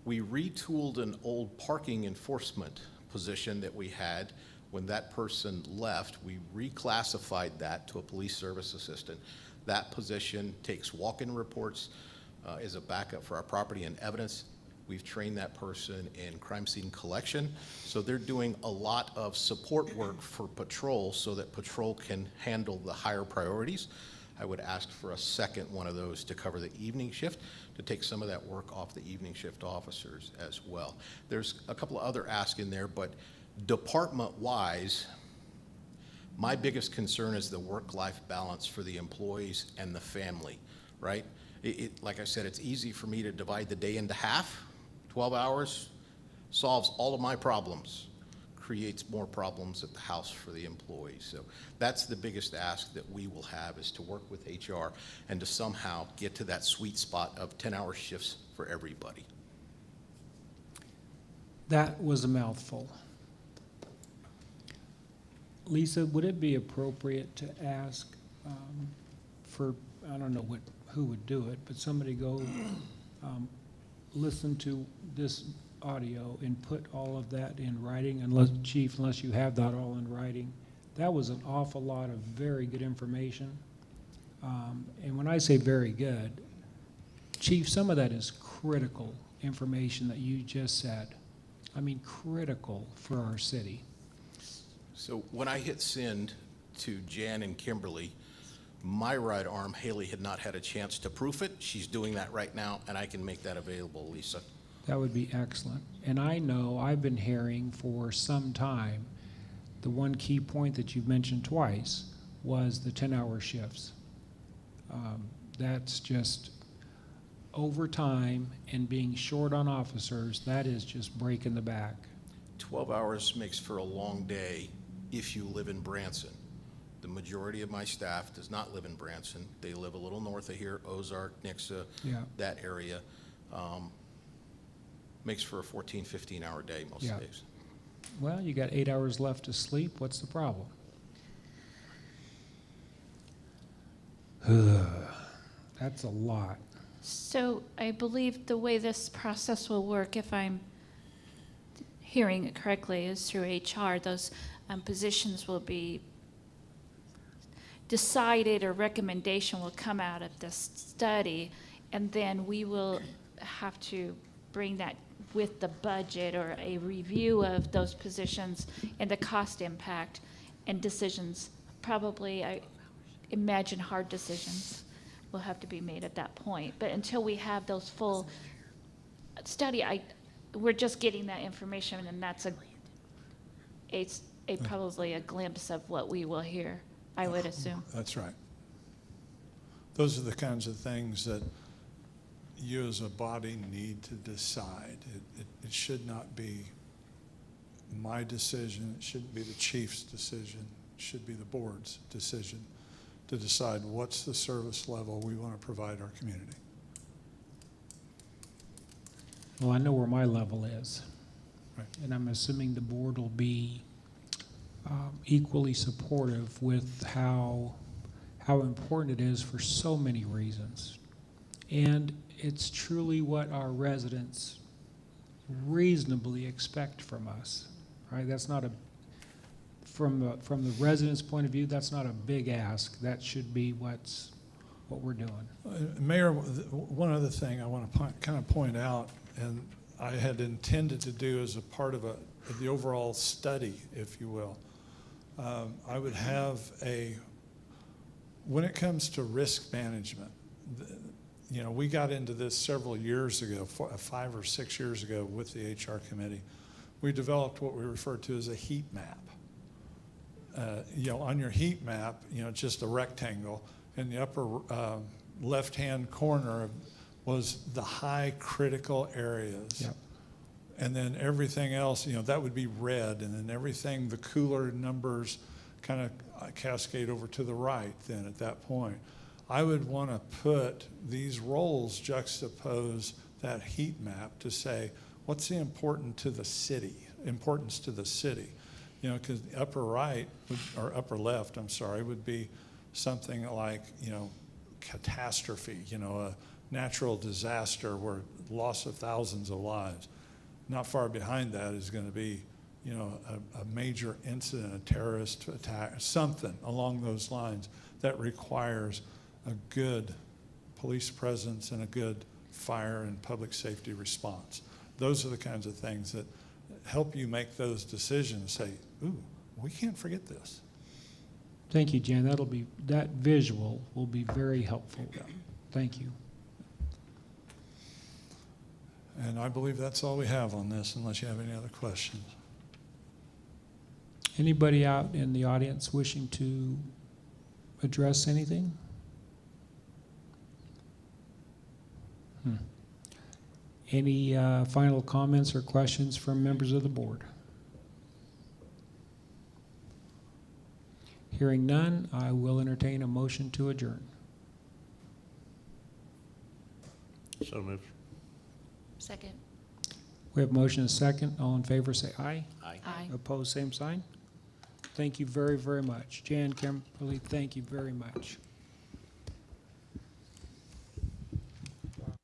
We retooled an old parking enforcement position that we had. When that person left, we reclassified that to a police service assistant. That position takes walk-in reports, is a backup for our property and evidence. We've trained that person in crime scene collection. So they're doing a lot of support work for patrol so that patrol can handle the higher priorities. I would ask for a second one of those to cover the evening shift, to take some of that work off the evening shift officers as well. There's a couple of other asks in there, but department-wise, my biggest concern is the work-life balance for the employees and the family, right? Like I said, it's easy for me to divide the day into half. 12 hours solves all of my problems, creates more problems at the house for the employees. So that's the biggest ask that we will have, is to work with HR and to somehow get to that sweet spot of 10-hour shifts for everybody. That was a mouthful. Lisa, would it be appropriate to ask for, I don't know who would do it, but somebody go listen to this audio and put all of that in writing, unless you have that all in writing. That was an awful lot of very good information. And when I say very good, Chief, some of that is critical information that you just said. I mean, critical for our city. So when I hit send to Jan and Kimberly, my right arm, Haley, had not had a chance to proof it. She's doing that right now, and I can make that available, Lisa. That would be excellent. And I know I've been hearing for some time, the one key point that you've mentioned twice was the 10-hour shifts. That's just overtime and being short on officers, that is just breaking the back. 12 hours makes for a long day if you live in Branson. The majority of my staff does not live in Branson. They live a little north of here, Ozark, Nixa, Yeah. that area. Makes for a 14, 15-hour day most Yeah. days. Well, you got 8 hours left to sleep. What's the problem? That's a lot. So I believe the way this process will work, if I'm hearing it correctly, is through HR. Those positions will be decided, or recommendation will come out of this study, and then we will have to bring that with the budget or a review of those positions and the cost impact and decisions. Probably, I imagine, hard decisions will have to be made at that point. But until we have those full study, we're just getting that information, and that's probably a glimpse of what we will hear, I would assume. That's right. Those are the kinds of things that you as a body need to decide. It should not be my decision. It shouldn't be the chief's decision. It should be the board's decision to decide what's the service level we want to provide our community. Well, I know where my level is. Right. And I'm assuming the board will be equally supportive with how important it is for so many reasons. And it's truly what our residents reasonably expect from us, right? That's not from the residents' point of view, that's not a big ask. That should be what we're doing. Mayor, one other thing I want to kind of point out, and I had intended to do as a part of the overall study, if you will, I would have when it comes to risk management, we got into this several years ago, 5 or 6 years ago with the HR committee. We developed what we refer to as a heat map. On your heat map, just a rectangle. In the upper left-hand corner was the high critical areas. Yep. And then everything else, that would be red. And then everything, the cooler numbers, kind of cascade over to the right then at that point. I would want to put these roles juxtapose that heat map to say, what's the importance to the city? You know, because upper right, or upper left, I'm sorry, would be something like, you know, catastrophe, you know, a natural disaster where loss of thousands of lives. Not far behind that is going to be, you know, a major incident, a terrorist attack, something along those lines that requires a good police presence and a good fire and public safety response. Those are the kinds of things that help you make those decisions. Say, ooh, we can't forget this. Thank you, Jan. That visual will be very helpful. Thank you. And I believe that's all we have on this, unless you have any other questions. Anybody out in the audience wishing to address anything? Any final comments or questions from members of the board? Hearing none, I will entertain a motion to adjourn. So moved. Second. We have motion and second. All in favor say aye. Aye. Aye. Opposed, same sign. Thank you very, very much. Jan, Kimberly, thank you very much.